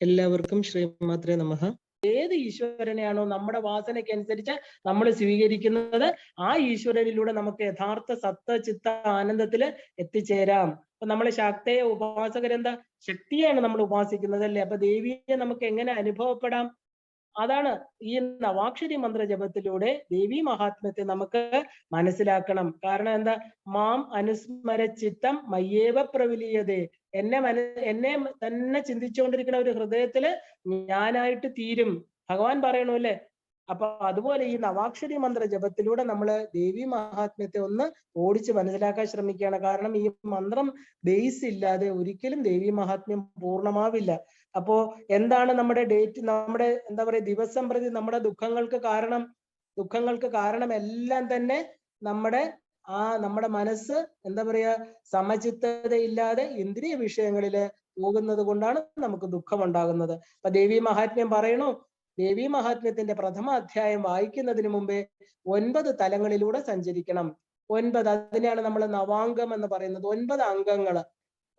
എല്ലാവർക്കും ശ്രീമാത്രേ നമഃ. ഏത് ഈശ്വരനെയാണോ നമ്മുടെ വാസനയ്ക്കനുസരിച്ച് നമ്മൾ സ്വീകരിക്കുന്നത്, ആ ഈശ്വരനിലൂടെ നമുക്ക് യഥാർത്ഥ സത്ത ചിത്ത ആനന്ദത്തിൽ എത്തിച്ചേരാം. അപ്പൊ നമ്മൾ ശക്തയെ ഉപാസകരെന്താ, ശക്തിയാണ് നമ്മൾ ഉപാസിക്കുന്നത് അല്ലേ. അപ്പൊ ദേവിയെ നമുക്ക് എങ്ങനെ അനുഭവപ്പെടാം? അതാണ് ഈ നവാക്ഷരി മന്ത്ര ജപത്തിലൂടെ ദേവി മഹാത്മ്യത്തെ നമുക്ക് മനസ്സിലാക്കണം. കാരണം എന്താ, മാം അനുസ്മര ചിത്തം മയ്യേവ പ്രവിലീയതേ, എന്നെ തന്നെ ചിന്തിച്ചുകൊണ്ടിരിക്കുന്ന ഒരു ഹൃദയത്തില് ഞാനായിട്ട് തീരും ഭഗവാൻ പറയണു അല്ലെ. അപ്പൊ അതുപോലെ ഈ നവാക്ഷരി മന്ത്ര ജപത്തിലൂടെ നമ്മൾ ദേവി മഹാത്മ്യത്തെ ഒന്ന് ഓടിച്ച് മനസ്സിലാക്കാൻ ശ്രമിക്കുകയാണ്. കാരണം ഈ മന്ത്രം ബേസ് ഇല്ലാതെ ഒരിക്കലും ദേവി മഹാത്മ്യം പൂർണ്ണമാവില്ല. അപ്പോ എന്താണ് നമ്മുടെ നമ്മുടെ എന്താ പറയുക, ദിവസം പ്രതി നമ്മുടെ ദുഃഖങ്ങൾക്ക് കാരണം എല്ലാം തന്നെ നമ്മുടെ മനസ്സ് എന്താ പറയാ, സമചിത്തതയില്ലാതെ ഇന്ദ്രിയ വിഷയങ്ങളില് പോകുന്നത് കൊണ്ടാണ് നമുക്ക് ദുഃഖം ഉണ്ടാകുന്നത്. അപ്പൊ ദേവി മഹാത്മ്യം പറയണു, ദേവി മഹാത്മ്യത്തിന്റെ പ്രഥമ അധ്യായം വായിക്കുന്നതിന് മുമ്പേ 9 തലങ്ങളിലൂടെ സഞ്ചരിക്കണം. 9, അതിനെയാണ് നമ്മൾ നവാംഗം എന്ന് പറയുന്നത്. 9 അംഗങ്ങള്,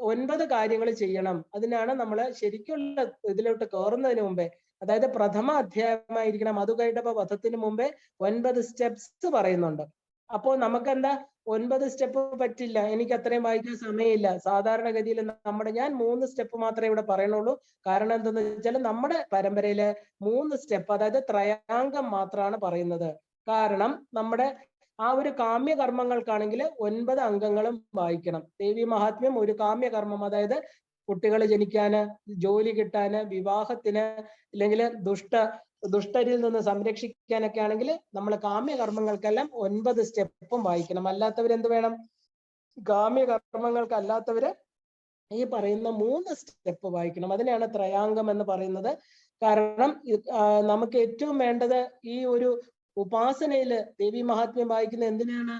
9 കാര്യങ്ങൾ ചെയ്യണം. അതിനാണ് നമ്മൾ ശരിക്കുള്ള ഇതിലോട്ട് കയറുന്നതിന് മുമ്പേ, അതായത് പ്രഥമ അധ്യായമായിരിക്കണം. അതുകഴിഞ്ഞപ്പോ വധത്തിന് മുമ്പേ 9 സ്റ്റെപ്സ് പറയുന്നുണ്ട്. അപ്പോ നമുക്കെന്താ 9 സ്റ്റെപ്പ് പറ്റില്ല, എനിക്ക് അത്രയും വായിക്കാൻ സമയമില്ല. സാധാരണഗതിയിൽ ഞാൻ 3 സ്റ്റെപ്പ് മാത്രമേ ഇവിടെ പറയണുള്ളൂ. കാരണം എന്തെന്ന് വെച്ചാൽ നമ്മുടെ പരമ്പരയില് 3 സ്റ്റെപ്പ്, അതായത് ത്രയാംഗം മാത്രമാണ് പറയുന്നത്. കാരണം നമ്മുടെ ആ ഒരു കാമ്യകർമ്മങ്ങൾക്കാണെങ്കിൽ 9 അംഗങ്ങളും വായിക്കണം. ദേവി മഹാത്മ്യം ഒരു കാമ്യകർമ്മം, അതായത് കുട്ടികൾ ജനിക്കാന്, ജോലി കിട്ടാന്, വിവാഹത്തിന്, ഇല്ലെങ്കിൽ ദുഷ്ടരിൽ നിന്ന് സംരക്ഷിക്കാനൊക്കെ ആണെങ്കിൽ നമ്മൾ കാമ്യകർമ്മങ്ങൾക്കെല്ലാം 9 സ്റ്റെപ്പും വായിക്കണം. അല്ലാത്തവരെന്ത് വേണം? കാമ്യകർമ്മങ്ങൾക്ക് അല്ലാത്തവര് ഈ പറയുന്ന 3 സ്റ്റെപ്പ് വായിക്കണം. അതിനെയാണ് ത്രയാംഗം എന്ന് പറയുന്നത്. കാരണം നമുക്ക് ഏറ്റവും വേണ്ടത് ഈ ഒരു ഉപാസനയില് ദേവി മഹാത്മ്യം വായിക്കുന്ന എന്തിനാണ്?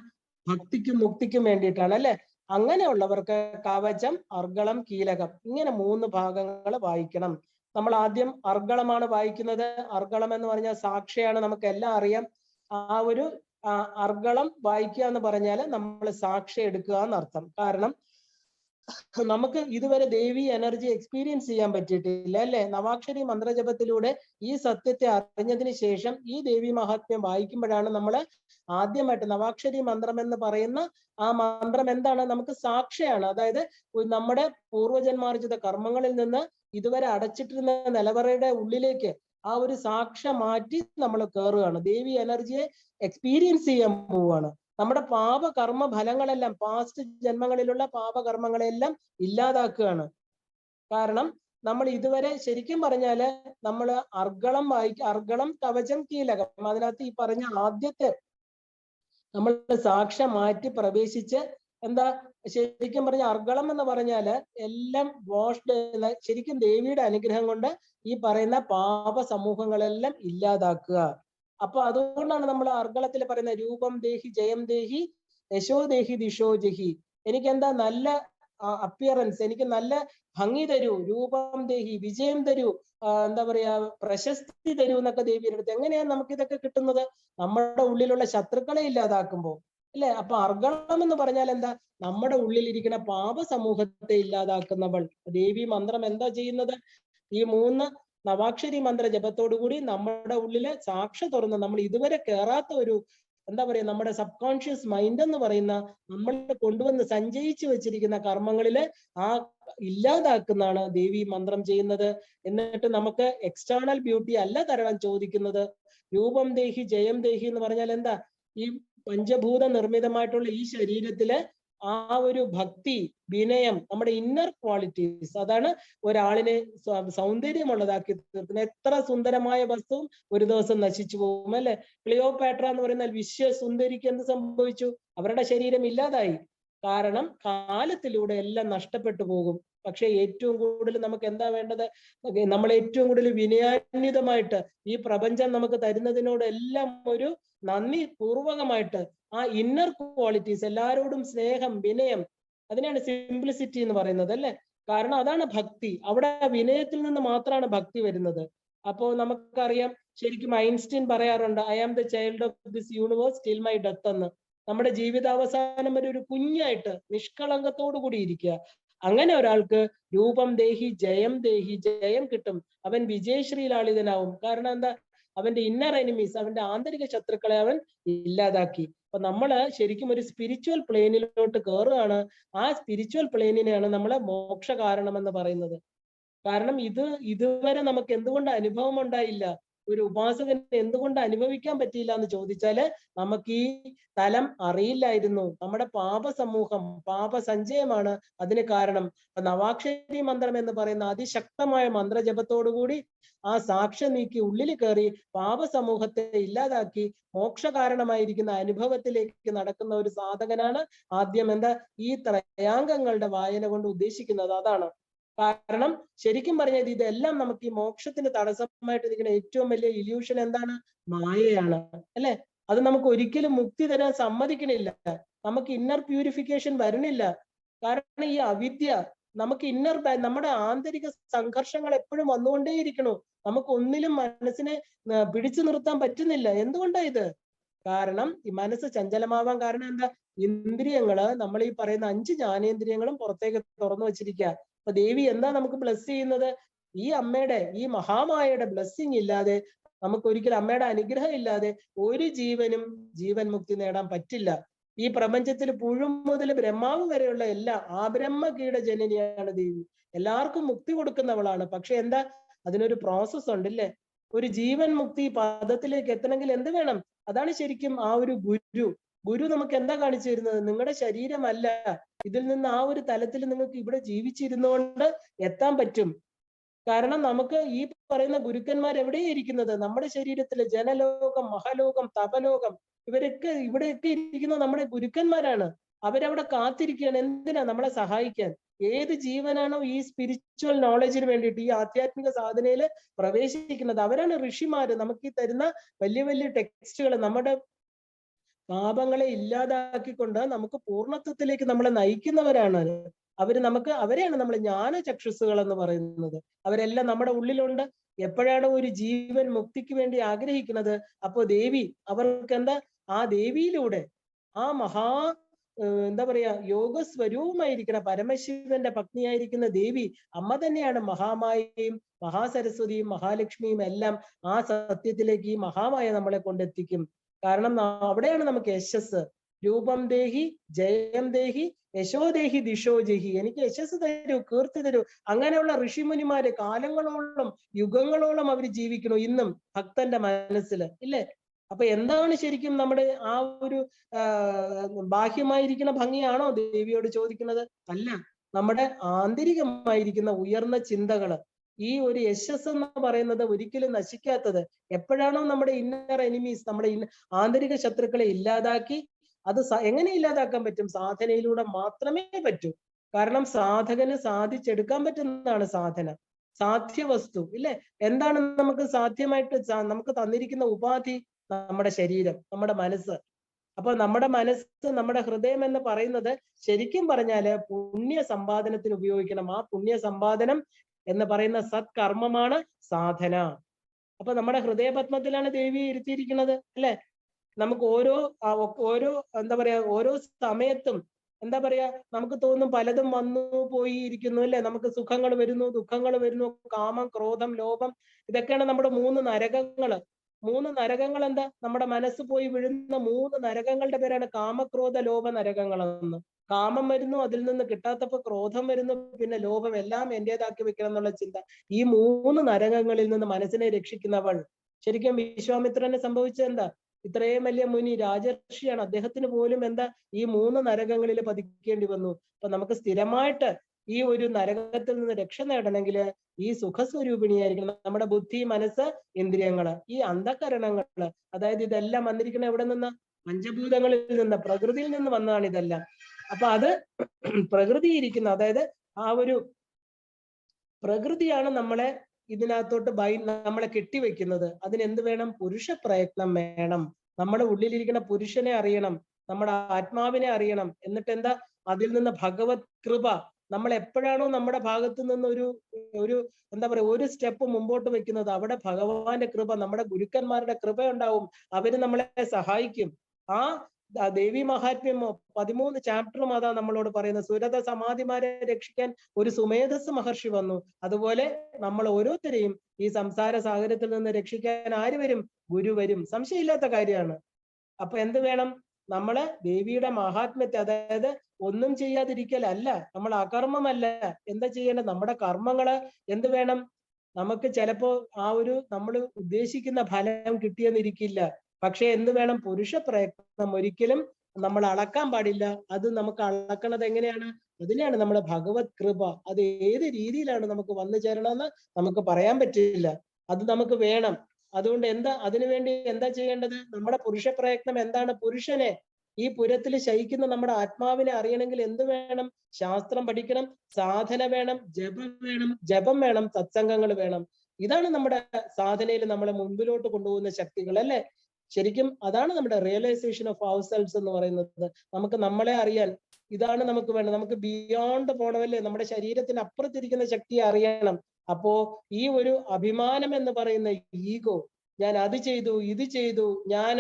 ഭക്തിക്കും മുക്തിക്കും വേണ്ടിയിട്ടാണ് അല്ലെ. അങ്ങനെയുള്ളവർക്ക് കവചം, അർഗളം, കീലകം, ഇങ്ങനെ 3 ഭാഗങ്ങൾ വായിക്കണം. നമ്മൾ ആദ്യം അർഗളമാണ് വായിക്കുന്നത്. അർഗളം എന്ന് പറഞ്ഞാൽ സാക്ഷിയാണ്, നമുക്ക് എല്ലാം അറിയാം. ആ ഒരു അർഗളം വായിക്കുക എന്ന് പറഞ്ഞാൽ നമ്മൾ സാക്ഷി എടുക്കുക എന്നർത്ഥം. കാരണം നമുക്ക് ഇതുവരെ ദേവി എനർജി എക്സ്പീരിയൻസ് ചെയ്യാൻ പറ്റിയിട്ടില്ല അല്ലെ. നവാക്ഷരി മന്ത്രജപത്തിലൂടെ ഈ സത്യത്തെ അറിഞ്ഞതിന് ശേഷം ഈ ദേവി മഹാത്മ്യം വായിക്കുമ്പോഴാണ് നമ്മൾ ആദ്യമായിട്ട് നവാക്ഷരി മന്ത്രം എന്ന് പറയുന്ന ആ മന്ത്രം എന്താണ്? നമുക്ക് സാക്ഷിയാണ്. അതായത് നമ്മുടെ പൂർവജന്മാർജിത കർമ്മങ്ങളിൽ നിന്ന് ഇതുവരെ അടച്ചിട്ടിരുന്ന നിലവറയുടെ ഉള്ളിലേക്ക് ആ ഒരു സാക്ഷ്യം മാറ്റി നമ്മൾ കയറുകയാണ്. ദേവി എനർജിയെ എക്സ്പീരിയൻസ് ചെയ്യാൻ പോവുകയാണ്. നമ്മുടെ പാപകർമ്മ ഫലങ്ങളെല്ലാം, പാസ്റ്റ് ജന്മങ്ങളിലുള്ള പാപകർമ്മങ്ങളെല്ലാം ഇല്ലാതാക്കുകയാണ്. കാരണം നമ്മൾ ഇതുവരെ ശരിക്കും പറഞ്ഞാല് നമ്മൾ അർഗളം, കവചം, കീലകം, അതിനകത്ത് ഈ പറഞ്ഞ ആദ്യത്തെ നമ്മൾ സാക്ഷ്യം മാറ്റി പ്രവേശിച്ച് എന്താ, ശരിക്കും പറഞ്ഞ അർഗളം എന്ന് പറഞ്ഞാല് എല്ലാം വാഷ്ഡ്, ശരിക്കും ദേവിയുടെ അനുഗ്രഹം കൊണ്ട് ഈ പറയുന്ന പാപ സമൂഹങ്ങളെല്ലാം ഇല്ലാതാക്കുക. അപ്പൊ അതുകൊണ്ടാണ് നമ്മൾ അർഗളത്തിൽ പറയുന്ന രൂപം ദേഹി, ജയം ദേഹി, യശോ ദേഹി, ദിശോ ജഹി. എനിക്ക് എന്താ നല്ല അപ്പിയറൻസ്, എനിക്ക് നല്ല ഭംഗി തരൂ, രൂപം ദേഹി, വിജയം തരൂ, എന്താ പറയാ, പ്രശസ്തി തരൂ എന്നൊക്കെ ദേവിയുടെ അടുത്ത്. എങ്ങനെയാണ് നമുക്ക് ഇതൊക്കെ കിട്ടുന്നത്? നമ്മുടെ ഉള്ളിലുള്ള ശത്രുക്കളെ ഇല്ലാതാക്കുമ്പോൾ അല്ലെ. അപ്പൊ അർഗളം എന്ന് പറഞ്ഞാൽ എന്താ? നമ്മുടെ ഉള്ളിലിരിക്കുന്ന പാപ സമൂഹത്തെ ഇല്ലാതാക്കുന്നവൾ. ദേവി മന്ത്രം എന്താ ചെയ്യുന്നത്? ഈ 3 നവാക്ഷരി മന്ത്ര ജപത്തോടുകൂടി നമ്മുടെ ഉള്ളില് സാക്ഷി തുറന്ന് നമ്മൾ ഇതുവരെ കേറാത്ത ഒരു എന്താ പറയാ, നമ്മുടെ സബ് കോൺഷ്യസ് മൈൻഡ് എന്ന് പറയുന്ന നമ്മൾ കൊണ്ടുവന്ന് സഞ്ചയിച്ചു വെച്ചിരിക്കുന്ന കർമ്മങ്ങളില് ആ ഇല്ലാതാക്കുന്നതാണ് ദേവി മന്ത്രം ചെയ്യുന്നത്. എന്നിട്ട് നമുക്ക് എക്സ്റ്റേണൽ ബ്യൂട്ടി അല്ല തരാൻ ചോദിക്കുന്നത്. രൂപം ദേഹി, ജയം ദേഹി എന്ന് പറഞ്ഞാൽ എന്താ? ഈ പഞ്ചഭൂത നിർമ്മിതമായിട്ടുള്ള ഈ ശരീരത്തില് ആ ഒരു ഭക്തി, വിനയം, നമ്മുടെ ഇന്നർ ക്വാളിറ്റീസ്, അതാണ് ഒരാളിനെ സൗന്ദര്യമുള്ളതാക്കി തീർക്കുന്നത്. എത്ര സുന്ദരമായ വസ്തുവും ഒരു ദിവസം നശിച്ചു പോകും അല്ലെ. ക്ലിയോപാട്ര എന്ന് പറയുന്ന വിശ്വസുന്ദരിക്ക് എന്ത് സംഭവിച്ചു? അവരുടെ ശരീരം ഇല്ലാതായി. കാരണം കാലത്തിലൂടെ എല്ലാം നഷ്ടപ്പെട്ടു പോകും. പക്ഷെ ഏറ്റവും കൂടുതൽ നമുക്ക് എന്താ വേണ്ടത്? നമ്മൾ ഏറ്റവും കൂടുതൽ വിനയാന്വിതമായിട്ട് ഈ പ്രപഞ്ചം നമുക്ക് തരുന്നതിനോടെല്ലാം ഒരു നന്ദി പൂർവകമായിട്ട് ആ ഇന്നർ ക്വാളിറ്റീസ്, എല്ലാവരോടും സ്നേഹം, വിനയം, അതിനാണ് സിംപ്ലിസിറ്റി എന്ന് പറയുന്നത് അല്ലെ. കാരണം അതാണ് ഭക്തി. അവിടെ വിനയത്തിൽ നിന്ന് മാത്രമാണ് ഭക്തി വരുന്നത്. അപ്പോ നമുക്കറിയാം, ശരിക്കും ഐൻസ്റ്റീൻ പറയാറുണ്ട്, I am the child of this universe till my death എന്ന്. നമ്മുടെ ജീവിതാവസാനം വരെ ഒരു കുഞ്ഞായിട്ട് നിഷ്കളങ്കത്തോടു കൂടി ഇരിക്കുക. അങ്ങനെ ഒരാൾക്ക് രൂപം ദേഹി ജയം കിട്ടും. അവൻ വിജയശ്രീലാളിതനാവും. കാരണം എന്താ? അവന്റെ ഇന്നർ എനിമീസ്, അവന്റെ ആന്തരിക ശത്രുക്കളെ അവൻ ഇല്ലാതാക്കി. അപ്പൊ നമ്മള് ശരിക്കും ഒരു സ്പിരിച്വൽ പ്ലെയിനിലോട്ട് കയറുകയാണ്. ആ സ്പിരിച്വൽ പ്ലെയിനിനെയാണ് നമ്മളെ മോക്ഷ കാരണം എന്ന് പറയുന്നത്. കാരണം ഇതുവരെ നമുക്ക് എന്തുകൊണ്ട് അനുഭവം ഉണ്ടായില്ല? ഒരു ഉപാസകന് എന്തുകൊണ്ട് അനുഭവിക്കാൻ പറ്റിയില്ല എന്ന് ചോദിച്ചാല് നമുക്ക് ഈ തലം അറിയില്ലായിരുന്നു. നമ്മുടെ പാപസമൂഹം, പാപസഞ്ചയമാണ് അതിന് കാരണം. നവാക്ഷരി മന്ത്രം എന്ന് പറയുന്ന അതിശക്തമായ മന്ത്രജപത്തോടുകൂടി ആ സാക്ഷ്യം നീക്കി ഉള്ളിൽ കയറി പാപസമൂഹത്തെ ഇല്ലാതാക്കി മോക്ഷ കാരണമായിരിക്കുന്ന അനുഭവത്തിലേക്ക് നടക്കുന്ന ഒരു സാധകനാണ് ആദ്യം ഈ ത്രയാംഗങ്ങളുടെ വായന കൊണ്ട് ഉദ്ദേശിക്കുന്നത്. അതാണ് കാരണം. ശരിക്കും പറഞ്ഞാൽ ഇതെല്ലാം നമുക്ക് ഈ മോക്ഷത്തിന് തടസ്സമായിട്ട് നിൽക്കുന്ന ഏറ്റവും വലിയ ഇല്യൂഷൻ എന്താണ്? മായയാണ്, അല്ലെ? അത് നമുക്ക് ഒരിക്കലും മുക്തി തരാൻ സമ്മതിക്കണില്ല. നമുക്ക് ഇന്നർ പ്യൂരിഫിക്കേഷൻ വരണില്ല. കാരണം ഈ അവിദ്യ നമുക്ക് നമ്മുടെ ആന്തരിക സംഘർഷങ്ങൾ എപ്പോഴും വന്നുകൊണ്ടേയിരിക്കണു. നമുക്ക് ഒന്നിലും മനസ്സിനെ പിടിച്ചു നിർത്താൻ പറ്റുന്നില്ല. എന്തുകൊണ്ടാ ഇത്? കാരണം ഈ മനസ്സ് ചഞ്ചലമാവാൻ കാരണം എന്താ? ഇന്ദ്രിയങ്ങള്, നമ്മൾ ഈ പറയുന്ന 5 ജ്ഞാനേന്ദ്രിയങ്ങളും പുറത്തേക്ക് തുറന്നു വെച്ചിരിക്കുക. അപ്പൊ ദേവി എന്താ നമുക്ക് ബ്ലെസ് ചെയ്യുന്നത്? ഈ അമ്മയുടെ, ഈ മഹാമായയുടെ ബ്ലെസ്സിങ് ഇല്ലാതെ, നമുക്ക് ഒരിക്കലും അമ്മയുടെ അനുഗ്രഹം ഇല്ലാതെ ഒരു ജീവനും ജീവൻ മുക്തി നേടാൻ പറ്റില്ല. ഈ പ്രപഞ്ചത്തിൽ പുഴു മുതൽ ബ്രഹ്മാവ് വരെയുള്ള ആ ബ്രഹ്മ കീട ജനനിയാണ് ദേവി. എല്ലാവർക്കും മുക്തി കൊടുക്കുന്നവളാണ്. പക്ഷെ എന്താ? അതിനൊരു പ്രോസസ് ഉണ്ടല്ലേ? ഒരു ജീവൻ മുക്തി പദത്തിലേക്ക് എത്തണമെങ്കിൽ എന്ത് വേണം? അതാണ് ശരിക്കും ആ ഒരു ഗുരു നമുക്ക് എന്താ കാണിച്ചു തരുന്നത്? നിങ്ങളുടെ ശരീരമല്ല, ഇതിൽ നിന്ന് ആ ഒരു തലത്തിൽ നിങ്ങൾക്ക് ഇവിടെ ജീവിച്ചിരുന്നുകൊണ്ട് എത്താൻ പറ്റും. കാരണം നമുക്ക് ഈ പറയുന്ന ഗുരുക്കന്മാർ എവിടെയാണ് ഇരിക്കുന്നത്? നമ്മുടെ ശരീരത്തില് ജനലോകം, മഹലോകം, തപലോകം, ഇവിടെയൊക്കെ ഇരിക്കുന്നത് നമ്മുടെ ഗുരുക്കന്മാരാണ്. അവരവിടെ കാത്തിരിക്കുകയാണ്. എന്തിനാ? നമ്മളെ സഹായിക്കാൻ. ഏത് ജീവനാണോ ഈ സ്പിരിച്വൽ നോളജിന് വേണ്ടിയിട്ട്, ഈ ആധ്യാത്മിക സാധനയിൽ പ്രവേശിക്കുന്നത്, അവരാണ് ഋഷിമാര്. നമുക്ക് ഈ തരുന്ന വലിയ വലിയ ടെക്സ്റ്റുകൾ നമ്മുടെ പാപങ്ങളെ ഇല്ലാതാക്കിക്കൊണ്ട് നമുക്ക് പൂർണ്ണത്വത്തിലേക്ക് നമ്മളെ നയിക്കുന്നവരാണ്. അവരെയാണ് നമ്മൾ ജ്ഞാനചക്ഷുസ്സുകൾ എന്ന് പറയുന്നത്. അവരെല്ലാം നമ്മുടെ ഉള്ളിലുണ്ട്. എപ്പോഴാണ് ഒരു ജീവൻ മുക്തിക്ക് വേണ്ടി ആഗ്രഹിക്കുന്നത്, അപ്പോ ദേവി അവർക്ക് ആ ദേവിയിലൂടെ ആ എന്താ പറയാ, യോഗസ്വരൂപമായിരിക്കുന്ന പരമശിവന്റെ പത്നിയായിരിക്കുന്ന ദേവി അമ്മ തന്നെയാണ് മഹാമായയും മഹാസരസ്വതിയും മഹാലക്ഷ്മിയും എല്ലാം. ആ സത്യത്തിലേക്ക് ഈ മഹാമായ നമ്മളെ കൊണ്ടെത്തിക്കും. കാരണം അവിടെയാണ് നമുക്ക് യശസ്. രൂപം ദേഹി ജയം ദേഹി യശോദേഹി ദിശോ ജഹി. എനിക്ക് യശസ് തരൂ, കീർത്തി തരൂ. അങ്ങനെയുള്ള ഋഷിമുനിമാര് കാലങ്ങളോളം, യുഗങ്ങളോളം അവർ ജീവിക്കണു ഇന്നും ഭക്തന്റെ മനസ്സിൽ, ഇല്ലേ? അപ്പൊ എന്താണ് ശരിക്കും നമ്മുടെ ആ ഒരു ബാഹ്യമായിരിക്കുന്ന ഭംഗിയാണോ ദേവിയോട് ചോദിക്കുന്നത്? അല്ല, നമ്മുടെ ആന്തരികമായിരിക്കുന്ന ഉയർന്ന ചിന്തകള്. ഈ ഒരു യശസ് എന്ന് പറയുന്നത് ഒരിക്കലും നശിക്കാത്തത്. എപ്പോഴാണോ നമ്മുടെ ഇന്നർ എനിമീസ്, നമ്മുടെ ആന്തരിക ശത്രുക്കളെ ഇല്ലാതാക്കി, അത് എങ്ങനെ ഇല്ലാതാക്കാൻ പറ്റും? സാധനയിലൂടെ മാത്രമേ പറ്റൂ. കാരണം സാധകന് സാധിച്ചെടുക്കാൻ പറ്റുന്നതാണ് സാധന, സാധ്യവസ്തു, ഇല്ലേ? എന്താണ് നമുക്ക് സാധ്യമായിട്ട് നമുക്ക് തന്നിരിക്കുന്ന ഉപാധി? നമ്മുടെ ശരീരം, നമ്മുടെ മനസ്സ്. അപ്പൊ നമ്മുടെ മനസ്സ്, നമ്മുടെ ഹൃദയം എന്ന് പറയുന്നത് ശരിക്കും പറഞ്ഞാല് പുണ്യ സമ്പാദനത്തിന് ഉപയോഗിക്കണം. ആ പുണ്യ സമ്പാദനം എന്ന് പറയുന്ന സത്കർമ്മമാണ് സാധന. അപ്പൊ നമ്മുടെ ഹൃദയപത്മത്തിലാണ് ദേവി ഇരുത്തിയിരിക്കുന്നത്, അല്ലെ? നമുക്ക് ഓരോ എന്താ പറയാ, ഓരോ സമയത്തും എന്താ പറയാ, നമുക്ക് തോന്നും പലതും വന്നു പോയി ഇരിക്കുന്നു, അല്ലെ? നമുക്ക് സുഖങ്ങൾ വരുന്നു, ദുഃഖങ്ങൾ വരുന്നു, കാമം, ക്രോധം, ലോഭം. ഇതൊക്കെയാണ് നമ്മുടെ 3 നരകങ്ങള്. 3 നരകങ്ങൾ എന്താ? നമ്മുടെ മനസ്സ് പോയി വീഴുന്ന 3 നരകങ്ങളുടെ പേരാണ് കാമക്രോധ ലോഭ നരകങ്ങളെന്ന്. കാമം വരുന്നു, അതിൽ നിന്ന് കിട്ടാത്തപ്പോ ക്രോധം വരുന്നു, പിന്നെ ലോഭം. എല്ലാം എന്റേതാക്കി വെക്കണം എന്നുള്ള ചിന്ത. ഈ 3 നരകങ്ങളിൽ നിന്ന് മനസ്സിനെ രക്ഷിക്കുന്നവൾ. ശരിക്കും വിശ്വാമിത്രനെ സംഭവിച്ചത് എന്താ? ഇത്രയും വലിയ മുനി, രാജർഷിയാണ്, അദ്ദേഹത്തിന് പോലും ഈ 3 നരകങ്ങളിൽ പതിക്കേണ്ടി വന്നു. അപ്പൊ നമുക്ക് സ്ഥിരമായിട്ട് ഈ ഒരു നരകത്തിൽ നിന്ന് രക്ഷ നേടണമെങ്കിൽ ഈ സുഖസ്വരൂപിണിയായിരിക്കണം നമ്മുടെ ബുദ്ധി, മനസ്സ്, ഇന്ദ്രിയങ്ങള്, ഈ അന്ധകരണങ്ങള്. അതായത് ഇതെല്ലാം വന്നിരിക്കുന്ന എവിടെ നിന്ന്? പഞ്ചഭൂതങ്ങളിൽ നിന്ന്, പ്രകൃതിയിൽ നിന്ന് വന്നതാണ് ഇതെല്ലാം. അപ്പൊ അത് പ്രകൃതി ഇരിക്കുന്ന, അതായത് ആ ഒരു പ്രകൃതിയാണ് നമ്മളെ ഇതിനകത്തോട്ട് നമ്മളെ കെട്ടിവെക്കുന്നത്. അതിനെന്ത് വേണം? പുരുഷ പ്രയത്നം വേണം. നമ്മുടെ ഉള്ളിലിരിക്കുന്ന പുരുഷനെ അറിയണം, നമ്മുടെ ആത്മാവിനെ അറിയണം. എന്നിട്ട് അതിൽ നിന്ന് ഭഗവത് കൃപ. നമ്മൾ എപ്പോഴാണോ നമ്മുടെ ഭാഗത്ത് നിന്ന് ഒരു എന്താ പറയാ, ഒരു സ്റ്റെപ്പ് മുമ്പോട്ട് വെക്കുന്നത്, അവിടെ ഭഗവാന്റെ കൃപ, നമ്മുടെ ഗുരുക്കന്മാരുടെ കൃപ ഉണ്ടാവും. അവര് നമ്മളെ സഹായിക്കും. ആ ദേവി മഹാത്മ്യം 13 ചാപ്റ്ററും അതാ നമ്മളോട് പറയുന്നത്. സുരത സമാധിമാരെ രക്ഷിക്കാൻ ഒരു സുമേധസ് മഹർഷി വന്നു. അതുപോലെ നമ്മൾ ഓരോരുത്തരെയും ഈ സംസാര സാഗരത്തിൽ നിന്ന് രക്ഷിക്കാൻ ആര് വരും? ഗുരു വരും. സംശയമില്ലാത്ത കാര്യമാണ്. അപ്പൊ എന്ത് വേണം? നമ്മള് ദേവിയുടെ മഹാത്മ്യത്തെ, അതായത് ഒന്നും ചെയ്യാതിരിക്കലല്ല, നമ്മൾ അകർമ്മമല്ല. എന്താ ചെയ്യേണ്ടത്? നമ്മുടെ കർമ്മങ്ങള് എന്ത് വേണം? നമുക്ക് ചിലപ്പോ ആ ഒരു നമ്മൾ ഉദ്ദേശിക്കുന്ന ഫലം കിട്ടിയെന്നിരിക്കില്ല. പക്ഷെ എന്ത് വേണം? പുരുഷ പ്രയത്നം ഒരിക്കലും നമ്മൾ അളക്കാൻ പാടില്ല. അത് നമുക്ക് അളക്കണത് എങ്ങനെയാണ്? അതിനെയാണ് നമ്മുടെ ഭഗവത് കൃപ. അത് ഏത് രീതിയിലാണ് നമുക്ക് വന്നു ചേരണമെന്ന് നമുക്ക് പറയാൻ പറ്റില്ല. അത് നമുക്ക് വേണം. അതുകൊണ്ട് അതിനുവേണ്ടി എന്താ ചെയ്യേണ്ടത്? നമ്മുടെ പുരുഷ പ്രയത്നം എന്താണ്? പുരുഷനെ, ഈ പുരത്തിൽ ശയിക്കുന്ന നമ്മുടെ ആത്മാവിനെ അറിയണമെങ്കിൽ എന്ത് വേണം? ശാസ്ത്രം പഠിക്കണം, സാധന വേണം, ജപം വേണം, സത്സംഗങ്ങൾ വേണം. ഇതാണ് നമ്മുടെ സാധനയിൽ നമ്മളെ മുൻപിലോട്ട് കൊണ്ടുപോകുന്ന ശക്തികൾ, അല്ലെ? ശരിക്കും അതാണ് നമ്മുടെ റിയലൈസേഷൻ ഓഫ് അവർ സെൽസ് എന്ന് പറയുന്നത്. നമുക്ക് നമ്മളെ അറിയാൻ ഇതാണ് നമുക്ക് വേണം. നമുക്ക് ബിയോണ്ട് പോണമല്ലേ? നമ്മുടെ ശരീരത്തിന് അപ്പുറത്തിരിക്കുന്ന ശക്തിയെ അറിയണം. അപ്പോ ഈ ഒരു അഭിമാനം എന്ന് പറയുന്ന ഈഗോ, ഞാൻ അത് ചെയ്തു, ഇത് ചെയ്തു, ഞാൻ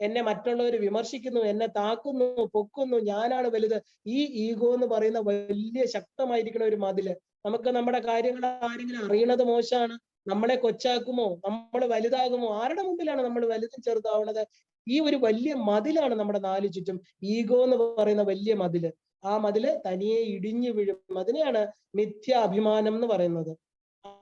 എന്നെ മറ്റുള്ളവർ വിമർശിക്കുന്നു, എന്നെ താക്കുന്നു, പൊക്കുന്നു, ഞാനാണ് വലുത്. ഈ ഈഗോ എന്ന് പറയുന്ന വലിയ ശക്തമായിരിക്കുന്ന ഒരു മതില്. നമുക്ക് നമ്മുടെ കാര്യങ്ങൾ ആരെങ്കിലും അറിയണത് മോശമാണ്, നമ്മളെ കൊച്ചാക്കുമോ, നമ്മൾ വലുതാകുമോ, ആരുടെ മുമ്പിലാണ് നമ്മൾ വലുതും ചെറുതാവണത്? ഈ ഒരു വലിയ മതിലാണ് നമ്മുടെ നാലു ചുറ്റും. ഈഗോ എന്ന് പറയുന്ന വലിയ മതില്. ആ മതില് തനിയെ ഇടിഞ്ഞു വീഴും. അതിനെയാണ് മിഥ്യ അഭിമാനം എന്ന് പറയുന്നത്.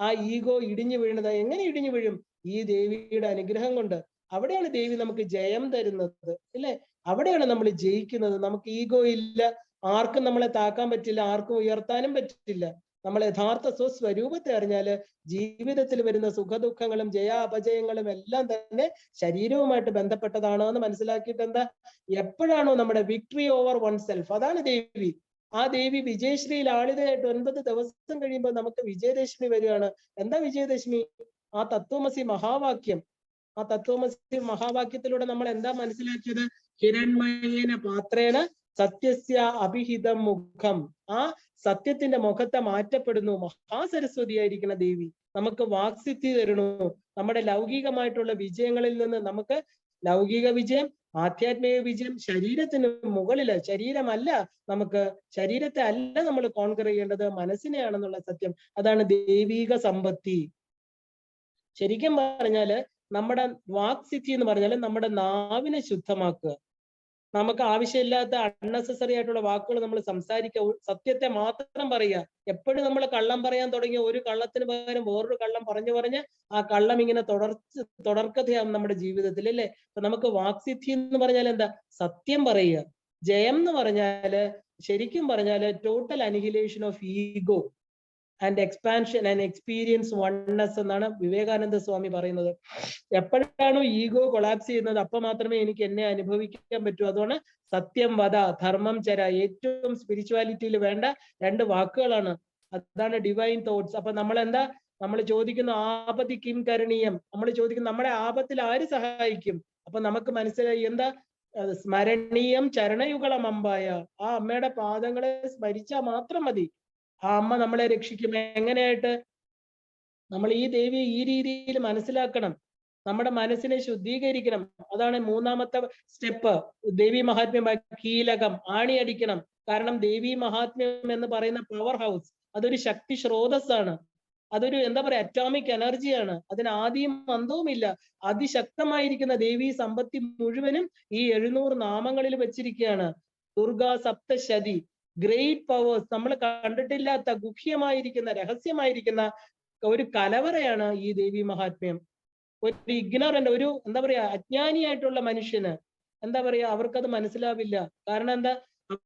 ആ ഈഗോ ഇടിഞ്ഞു വീഴുന്നത് എങ്ങനെ ഇടിഞ്ഞു വീഴും? ഈ ദേവിയുടെ അനുഗ്രഹം കൊണ്ട്. അവിടെയാണ് ദേവി നമുക്ക് ജയം തരുന്നത്, അല്ലെ? അവിടെയാണ് നമ്മൾ ജയിക്കുന്നത്. നമുക്ക് ഈഗോ ഇല്ല, ആർക്കും നമ്മളെ താക്കാൻ പറ്റില്ല, ആർക്കും ഉയർത്താനും പറ്റില്ല. നമ്മൾ യഥാർത്ഥ സ്വസ്വരൂപത്തെ അറിഞ്ഞാല് ജീവിതത്തിൽ വരുന്ന സുഖദുഃഖങ്ങളും ജയാപജയങ്ങളും എല്ലാം തന്നെ ശരീരവുമായിട്ട് ബന്ധപ്പെട്ടതാണ് എന്ന് മനസ്സിലാക്കിയിട്ട് എന്താ, എപ്പോഴാണോ നമ്മുടെ വിക്ടറി ഓവർ വൺ സെൽഫ്, അതാണ് ദേവി. ആ ദേവി വിജയശ്രീ ലാളിതയായിട്ട് 9 ദിവസം കഴിയുമ്പോൾ നമുക്ക് വിജയദശമി വരികയാണ്. എന്താ വിജയദശമി? ആ തത്വമസി മഹാവാക്യം. ആ തത്വമസി മഹാവാക്യത്തിലൂടെ നമ്മൾ എന്താ മനസ്സിലാക്കിയത്? ഹിരൺമയേന പാത്രേണ സത്യസ്യ അഭിഹിതം മുഖം. ആ സത്യത്തിന്റെ മുഖത്തെ മാറ്റപ്പെടുന്നു. മഹാസരസ്വതിയായിരിക്കുന്ന ദേവി നമുക്ക് വാക്സിദ്ധി തരണു. നമ്മുടെ ലൗകികമായിട്ടുള്ള വിജയങ്ങളിൽ നിന്ന് നമുക്ക് ലൗകിക വിജയം, ആധ്യാത്മിക വിജയം, ശരീരത്തിന് മുകളില്, ശരീരമല്ല, നമുക്ക് ശരീരത്തെ അല്ല നമ്മൾ കോൺകർ ചെയ്യേണ്ടത്, മനസ്സിനെയാണെന്നുള്ള സത്യം. അതാണ് ദൈവീക സമ്പത്തി. ശരിക്കും പറഞ്ഞാല് നമ്മുടെ വാക്സിദ്ധി എന്ന് പറഞ്ഞാല് നമ്മുടെ നാവിനെ ശുദ്ധമാക്കുക. നമുക്ക് ആവശ്യമില്ലാത്ത അൺനെസസറി ആയിട്ടുള്ള വാക്കുകൾ നമ്മൾ സംസാരിക്കുക, സത്യത്തെ മാത്രം പറയുക. എപ്പോഴും നമ്മൾ കള്ളം പറയാൻ തുടങ്ങിയ ഒരു കള്ളത്തിന് പകരം വേറൊരു കള്ളം പറഞ്ഞ് ആ കള്ളം ഇങ്ങനെ തുടർക്കഥയാകും നമ്മുടെ ജീവിതത്തിൽ, അല്ലേ? അപ്പൊ നമുക്ക് വാക്സിദ്ധി എന്ന് പറഞ്ഞാൽ എന്താ? സത്യം പറയുക. ജയം എന്ന് പറഞ്ഞാല് ശരിക്കും പറഞ്ഞാല് total annihilation of ego and expansion and experience oneness എന്നാണ് വിവേകാനന്ദ സ്വാമി പറയുന്നത്. എപ്പോഴാണോ ഈഗോ കൊളാപ്സ് ചെയ്യുന്നത് അപ്പൊ മാത്രമേ എനിക്ക് എന്നെ അനുഭവിക്കാൻ പറ്റൂ. അതുകൊണ്ട് സത്യം വദ, ധർമ്മം ചര, ഏറ്റവും സ്പിരിച്വാലിറ്റിയിൽ വേണ്ട 2 വാക്കുകളാണ്. അതാണ് ഡിവൈൻ തോട്ട്സ്. അപ്പൊ നമ്മൾ ചോദിക്കുന്ന ആപത്തി കിം കരണീയം, നമ്മൾ ചോദിക്കുന്ന നമ്മുടെ ആപത്തിൽ ആര് സഹായിക്കും? അപ്പൊ നമുക്ക് മനസ്സിലായി എന്താ? സ്മരണീയം ചരണയുഗളം അമ്പായ, ആ അമ്മയുടെ പാദങ്ങളെ സ്മരിച്ചാൽ മാത്രം മതി. ആ അമ്മ നമ്മളെ രക്ഷിക്കും. എങ്ങനെയായിട്ട്? നമ്മൾ ഈ ദേവിയെ ഈ രീതിയിൽ മനസ്സിലാക്കണം, നമ്മുടെ മനസ്സിനെ ശുദ്ധീകരിക്കണം. അതാണ് 3ാമത്തെ സ്റ്റെപ്പ്. ദേവി മഹാത്മ്യം കീലകം ആണിയടിക്കണം. കാരണം ദേവി മഹാത്മ്യം എന്ന് പറയുന്ന പവർ ഹൗസ്, അതൊരു ശക്തി സ്രോതസ്സാണ്. അതൊരു എന്താ പറയാ, അറ്റോമിക് എനർജിയാണ്. അതിന് ആദിയും അന്തവും ഇല്ല. അതിശക്തമായിരിക്കുന്ന ദേവി സമ്പത്തി മുഴുവനും ഈ 700 നാമങ്ങളിൽ വെച്ചിരിക്കുകയാണ്. ദുർഗാ സപ്തശതി, ഗ്രേറ്റ് പവേഴ്സ്, നമ്മൾ കണ്ടിട്ടില്ലാത്ത ഗുഹ്യമായിരിക്കുന്ന രഹസ്യമായിരിക്കുന്ന ഒരു കലവറയാണ് ഈ ദേവി മഹാത്മ്യം. ഒരു ഇഗ്നോറന്റ്, ഒരു എന്താ പറയാ, അജ്ഞാനിയായിട്ടുള്ള മനുഷ്യന് എന്താ പറയാ, അവർക്കത് മനസ്സിലാവില്ല. കാരണം എന്താ?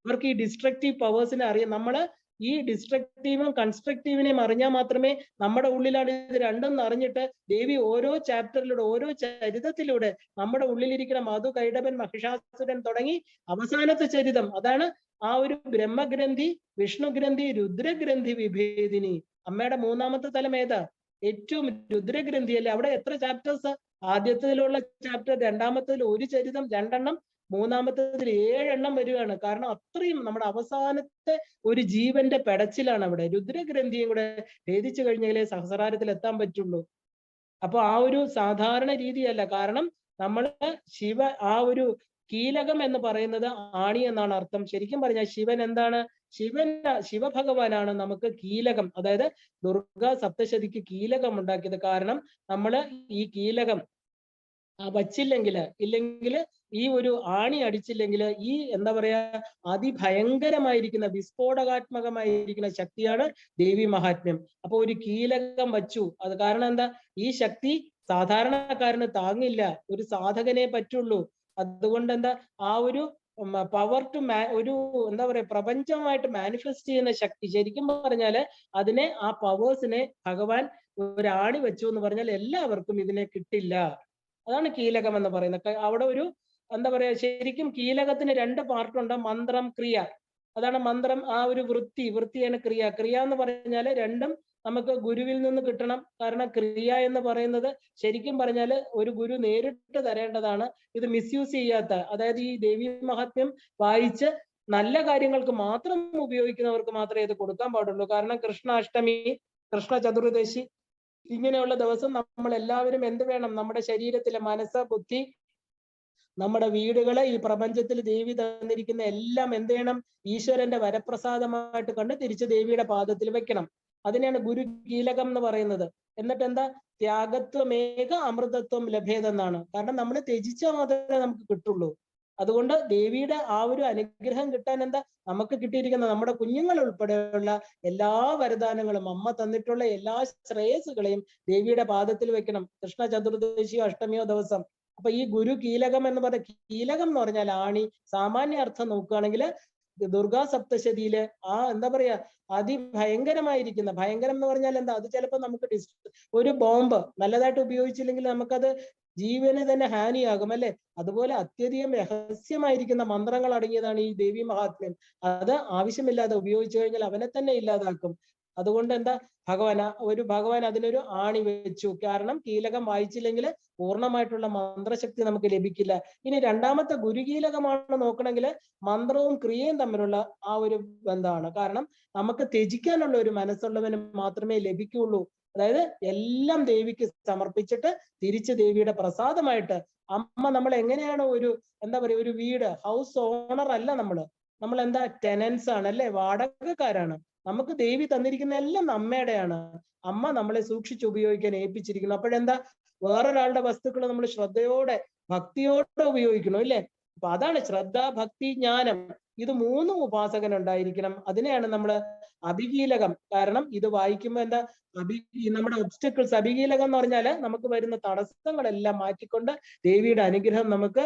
അവർക്ക് ഈ ഡിസ്ട്രക്റ്റീവ് പവേഴ്സിനെ അറിയാം. നമ്മള് ഈ ഡിസ്ട്രക്റ്റീവും കൺസ്ട്രക്റ്റീവിനെയും അറിഞ്ഞാൽ മാത്രമേ നമ്മുടെ ഉള്ളിലാണ് ഇത് രണ്ടും അറിഞ്ഞിട്ട് ദേവി ഓരോ ചാപ്റ്ററിലൂടെ, ഓരോ ചരിതത്തിലൂടെ നമ്മുടെ ഉള്ളിലിരിക്കുന്ന മധു, കൈടബൻ, മഹിഷാസുരൻ തുടങ്ങി അവസാനത്തെ ചരിതം, അതാണ് ആ ഒരു ബ്രഹ്മഗ്രന്ഥി, വിഷ്ണുഗ്രന്ഥി, രുദ്രഗ്രന്ഥി വിഭേദിനി. അമ്മയുടെ 3ാമത്തെ തലം ഏതാ? ഏറ്റവും രുദ്രഗ്രന്ഥി, അല്ലേ? അവിടെ എത്ര ചാപ്റ്റേഴ്സ്? ആദ്യത്തിലുള്ള ചാപ്റ്റർ, 2ാമത്തേതിൽ ഒരു ചരിതം 2 എണ്ണം, 3ാമത്തേതിൽ 7 എണ്ണം വരികയാണ്. കാരണം അത്രയും നമ്മുടെ അവസാനത്തെ ഒരു ജീവന്റെ പെടച്ചിലാണ് അവിടെ. രുദ്രഗ്രന്ഥിയും കൂടെ ഭേദിച്ചു കഴിഞ്ഞാലേ സഹസ്രാരത്തിൽ എത്താൻ പറ്റുള്ളൂ. അപ്പൊ ആ ഒരു സാധാരണ രീതിയല്ല. കാരണം നമ്മൾ ആ ഒരു കീലകം എന്ന് പറയുന്നത് ആണി എന്നാണ് അർത്ഥം. ശരിക്കും പറഞ്ഞാൽ ശിവൻ എന്താണ്? ശിവഭഗവാനാണ് നമുക്ക് കീലകം, അതായത് ദുർഗാ സപ്തശതിക്ക് കീലകം ഉണ്ടാക്കിയത്. കാരണം നമ്മൾ ഈ കീലകം ഇല്ലെങ്കിൽ ഈ ഒരു ആണി അടിച്ചില്ലെങ്കിൽ ഈ എന്താ പറയാ അതിഭയങ്കരമായിരിക്കുന്ന വിസ്ഫോടകാത്മകമായിരിക്കുന്ന ശക്തിയാണ് ദേവി മഹാത്മ്യം. അപ്പൊ ഒരു കീലകം വച്ചു. അത് കാരണം എന്താ? ഈ ശക്തി സാധാരണക്കാരന് താങ്ങില്ല, ഒരു സാധകനെ പറ്റുള്ളൂ. അതുകൊണ്ട് എന്താ ആ ഒരു പവർ ടു ഒരു എന്താ പറയാ പ്രപഞ്ചമായിട്ട് മാനിഫെസ്റ്റ് ചെയ്യുന്ന ശക്തി, ശരിക്കും പറഞ്ഞാല് അതിനെ ആ പവേഴ്സിനെ ഭഗവാൻ ഒരാണി വെച്ചു എന്ന് പറഞ്ഞാൽ എല്ലാവർക്കും ഇതിനെ കിട്ടില്ല. അതാണ് കീലകം എന്ന് പറയുന്നത്. അവിടെ ഒരു എന്താ പറയാ, ശരിക്കും കീലകത്തിന് 2 പാർട്ടുണ്ട്, മന്ത്രം, ക്രിയ. അതാണ് മന്ത്രം, ആ ഒരു വൃത്തിയാണ് ക്രിയ. ക്രിയ എന്ന് പറഞ്ഞാൽ രണ്ടും നമുക്ക് ഗുരുവിൽ നിന്ന് കിട്ടണം. കാരണം ക്രിയ എന്ന് പറയുന്നത് ശരിക്കും പറഞ്ഞാൽ ഒരു ഗുരു നേരിട്ട് തരേണ്ടതാണ്. ഇത് മിസ്യൂസ് ചെയ്യാത്ത, അതായത് ഈ ദേവി മഹാത്മ്യം വായിച്ച് നല്ല കാര്യങ്ങൾക്ക് മാത്രം ഉപയോഗിക്കുന്നവർക്ക് മാത്രമേ ഇത് കൊടുക്കാൻ പാടുള്ളൂ. കാരണം കൃഷ്ണാഷ്ടമി, കൃഷ്ണ ചതുർദശി ഇങ്ങനെയുള്ള ദിവസം നമ്മൾ എല്ലാവരും എന്ത് വേണം? നമ്മുടെ ശരീരത്തിലെ മനസ്സ്, ബുദ്ധി, നമ്മുടെ വീടുകളെ, ഈ പ്രപഞ്ചത്തിൽ ദേവി തന്നിരിക്കുന്ന എല്ലാം എന്ത് ചെയ്യണം? ഈശ്വരന്റെ വരപ്രസാദമായിട്ട് കണ്ട് തിരിച്ച് ദേവിയുടെ പാദത്തിൽ വെക്കണം. അതിനെയാണ് ഗുരു കീലകം എന്ന് പറയുന്നത്. എന്നിട്ട് എന്താ? ത്യാഗത്വമേക അമൃതത്വം ലഭേതെന്നാണ്. കാരണം നമ്മൾ ത്യജിച്ചാൽ മാത്രമേ നമുക്ക് കിട്ടുള്ളൂ. അതുകൊണ്ട് ദേവിയുടെ ആ ഒരു അനുഗ്രഹം കിട്ടാൻ എന്താ? നമുക്ക് കിട്ടിയിരിക്കുന്ന നമ്മുടെ കുഞ്ഞുങ്ങൾ ഉൾപ്പെടെയുള്ള എല്ലാ വരദാനങ്ങളും, അമ്മ തന്നിട്ടുള്ള എല്ലാ ശ്രേയസ്സുകളെയും ദേവിയുടെ പാദത്തിൽ വെക്കണം, കൃഷ്ണ ചതുർദശിയോ അഷ്ടമിയോ ദിവസം. അപ്പൊ ഈ ഗുരു കീലകം എന്ന് പറഞ്ഞ, കീലകം എന്ന് പറഞ്ഞാൽ ആണി. സാമാന്യ അർത്ഥം നോക്കുകയാണെങ്കിൽ ദുർഗാ സപ്തശതിയില് ആ എന്താ പറയാ അതിഭയങ്കരമായിരിക്കുന്ന, ഭയങ്കരം എന്ന് പറഞ്ഞാൽ എന്താ? അത് ചിലപ്പോൾ നമുക്ക് ഒരു ബോംബ് നല്ലതായിട്ട് ഉപയോഗിച്ചില്ലെങ്കിൽ നമുക്കത് ജീവന് തന്നെ ഹാനിയാകും, അല്ലെ? അതുപോലെ അത്യധികം രഹസ്യമായിരിക്കുന്ന മന്ത്രങ്ങൾ അടങ്ങിയതാണ് ഈ ദേവി മഹാത്മ്യം. അത് ആവശ്യമില്ലാതെ ഉപയോഗിച്ചു കഴിഞ്ഞാൽ അവനെ തന്നെ ഇല്ലാതാക്കും. അതുകൊണ്ട് എന്താ? ഭഗവാൻ അതിനൊരു ആണി വെച്ചു. കാരണം കീലകം വായിച്ചില്ലെങ്കിൽ പൂർണ്ണമായിട്ടുള്ള മന്ത്രശക്തി നമുക്ക് ലഭിക്കില്ല. ഇനി രണ്ടാമത്തെ ഗുരുകീലകമാണ് നോക്കണമെങ്കിൽ മന്ത്രവും ക്രിയയും തമ്മിലുള്ള ആ ഒരു ബന്ധമാണ്. കാരണം നമുക്ക് ത്യജിക്കാനുള്ള ഒരു മനസ്സുള്ളവന് മാത്രമേ ലഭിക്കുകയുള്ളൂ. അതായത് എല്ലാം ദേവിക്ക് സമർപ്പിച്ചിട്ട് തിരിച്ച് ദേവിയുടെ പ്രസാദമായിട്ട് അമ്മ, നമ്മൾ എങ്ങനെയാണ് ഒരു എന്താ പറയുക, ഒരു വീട് ഹൗസ് ഓണർ അല്ല നമ്മൾ എന്താ? ടെനൻസ് ആണ്, അല്ലെ? വാടകക്കാരാണ്. നമുക്ക് ദേവി തന്നിരിക്കുന്ന എല്ലാം അമ്മയുടെയാണ്. അമ്മ നമ്മളെ സൂക്ഷിച്ച് ഉപയോഗിക്കാൻ ഏൽപ്പിച്ചിരിക്കുന്നു. അപ്പോഴെന്താ? വേറൊരാളുടെ വസ്തുക്കൾ നമ്മൾ ശ്രദ്ധയോടെ, ഭക്തിയോടെ ഉപയോഗിക്കണം, ഇല്ലേ? അപ്പൊ അതാണ് ശ്രദ്ധ, ഭക്തി, ജ്ഞാനം. ഇത് 3 ഉപാസകൻ ഉണ്ടായിരിക്കണം. അതിനെയാണ് നമ്മൾ അഭികീലകം. കാരണം ഇത് വായിക്കുമ്പോൾ എന്താ? നമ്മുടെ ഒബ്സ്റ്റക്കിൾസ്, അഭികീലകം എന്ന് പറഞ്ഞാല് നമുക്ക് വരുന്ന തടസ്സങ്ങളെല്ലാം മാറ്റിക്കൊണ്ട് ദേവിയുടെ അനുഗ്രഹം നമുക്ക്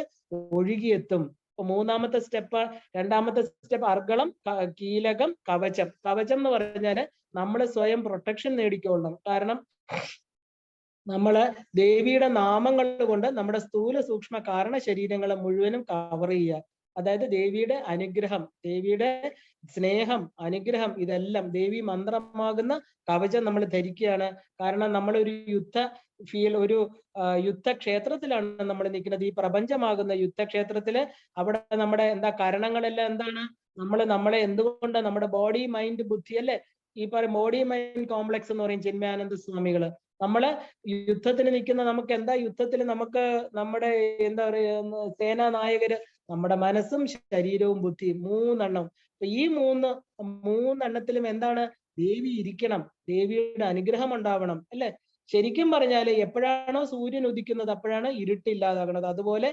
ഒഴുകിയെത്തും. മൂന്നാമത്തെ സ്റ്റെപ്പ്, രണ്ടാമത്തെ സ്റ്റെപ്പ് അർഗളം, കീലകം, കവചം. കവചം എന്ന് പറഞ്ഞാല് നമ്മൾ സ്വയം പ്രൊട്ടക്ഷൻ നേടിക്കൊള്ളണം. കാരണം നമ്മള് ദേവിയുടെ നാമങ്ങൾ കൊണ്ട് നമ്മുടെ സ്ഥൂല സൂക്ഷ്മ കാരണ ശരീരങ്ങളെ മുഴുവനും കവർ ചെയ്യുക. അതായത് ദേവിയുടെ അനുഗ്രഹം, ദേവിയുടെ സ്നേഹം, അനുഗ്രഹം, ഇതെല്ലാം ദേവി മന്ത്രമാകുന്ന കവചം നമ്മൾ ധരിക്കുകയാണ്. കാരണം നമ്മളൊരു ഒരു യുദ്ധക്ഷേത്രത്തിലാണ് നമ്മൾ നിൽക്കുന്നത്. ഈ പ്രപഞ്ചമാകുന്ന യുദ്ധക്ഷേത്രത്തില് അവിടെ നമ്മുടെ എന്താ കരണങ്ങളെല്ലാം എന്താണ്? നമ്മളെ എന്തുകൊണ്ട് നമ്മുടെ ബോഡി, മൈൻഡ്, ബുദ്ധി, അല്ലെ? ഈ ബോഡി മൈൻഡ് കോംപ്ലക്സ് എന്ന് പറയും ചിന്മയാനന്ദ സ്വാമികള്. നമ്മള് യുദ്ധത്തിന് നിൽക്കുന്ന നമുക്ക് എന്താ? യുദ്ധത്തിൽ നമുക്ക് നമ്മുടെ എന്താ പറയുക സേനാ നായകര് നമ്മുടെ മനസ്സും ശരീരവും ബുദ്ധിയും 3 എണ്ണം. അപ്പൊ ഈ മൂന്നെണ്ണത്തിലും എന്താണ്? ദേവി ഇരിക്കണം, ദേവിയുടെ അനുഗ്രഹം ഉണ്ടാവണം, അല്ലെ? ശരിക്കും പറഞ്ഞാല് എപ്പോഴാണോ സൂര്യൻ ഉദിക്കുന്നത് അപ്പോഴാണ് ഇരുട്ടില്ലാതാകുന്നത്. അതുപോലെ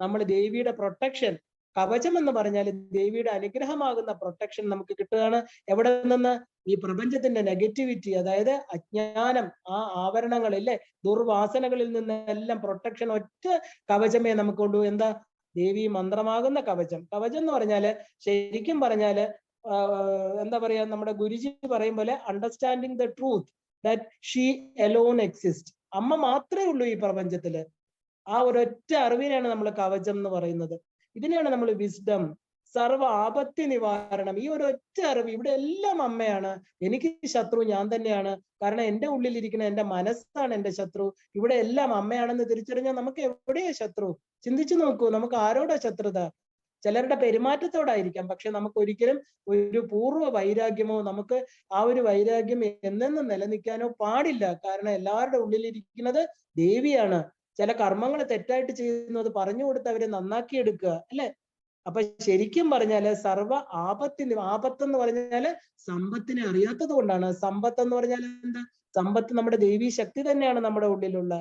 നമ്മൾ ദേവിയുടെ പ്രൊട്ടക്ഷൻ, കവചം എന്ന് പറഞ്ഞാൽ ദേവിയുടെ അനുഗ്രഹമാകുന്ന പ്രൊട്ടക്ഷൻ നമുക്ക് കിട്ടുകയാണ്. എവിടെ നിന്ന്? ഈ പ്രപഞ്ചത്തിന്റെ നെഗറ്റിവിറ്റി, അതായത് അജ്ഞാനം, ആ ആവരണങ്ങളില്ലേ, ദുർവാസനകളിൽ നിന്നെല്ലാം പ്രൊട്ടക്ഷൻ ഒറ്റ കവചമേ നമുക്ക് കൊണ്ടു. എന്താ? ദേവി മന്ത്രമാകുന്ന കവചം. കവചം എന്ന് പറഞ്ഞാല് ശരിക്കും പറഞ്ഞാല് എന്താ പറയാ, നമ്മുടെ ഗുരുജി പറയും പോലെ understanding the truth that she alone exist. അമ്മ മാത്രമേ ഉള്ളൂ ഈ പ്രപഞ്ചത്തില്. ആ ഒരൊറ്റ അറിവിനാണ് നമ്മൾ കവചം എന്ന് പറയുന്നത്. ഇതിനെയാണ് നമ്മൾ വിസ്ഡം, സർവ ആപത്തി നിവാരണം. ഈ ഒരൊറ്റ അറിവ്, ഇവിടെ എല്ലാം അമ്മയാണ്. എനിക്ക് ശത്രു ഞാൻ തന്നെയാണ്. കാരണം എന്റെ ഉള്ളിലിരിക്കുന്ന എന്റെ മനസ്സാണ് എന്റെ ശത്രു. ഇവിടെ എല്ലാം അമ്മയാണെന്ന് തിരിച്ചറിഞ്ഞാൽ നമുക്ക് എവിടെയാ ശത്രു? ചിന്തിച്ചു നോക്കൂ, നമുക്ക് ആരോടാ ശത്രുത? ചിലരുടെ പെരുമാറ്റത്തോടായിരിക്കാം. പക്ഷെ നമുക്ക് ഒരിക്കലും ഒരു പൂർവ്വ വൈരാഗ്യമോ, നമുക്ക് ആ ഒരു വൈരാഗ്യം എന്നെന്നും നിലനിൽക്കാനോ പാടില്ല. കാരണം എല്ലാവരുടെ ഉള്ളിലിരിക്കുന്നത് ദേവിയാണ്. ചില കർമ്മങ്ങൾ തെറ്റായിട്ട് ചെയ്യുന്നു, അത് പറഞ്ഞു കൊടുത്ത് അവരെ നന്നാക്കി എടുക്കുക, അല്ലെ? അപ്പൊ ശരിക്കും പറഞ്ഞാല് ആപത്ത് എന്ന് പറഞ്ഞാല് സമ്പത്തിനെ അറിയാത്തത് കൊണ്ടാണ്. സമ്പത്ത് എന്ന് പറഞ്ഞാൽ എന്താ? സമ്പത്ത് നമ്മുടെ ദൈവീ ശക്തി തന്നെയാണ് നമ്മുടെ ഉള്ളിലുള്ള.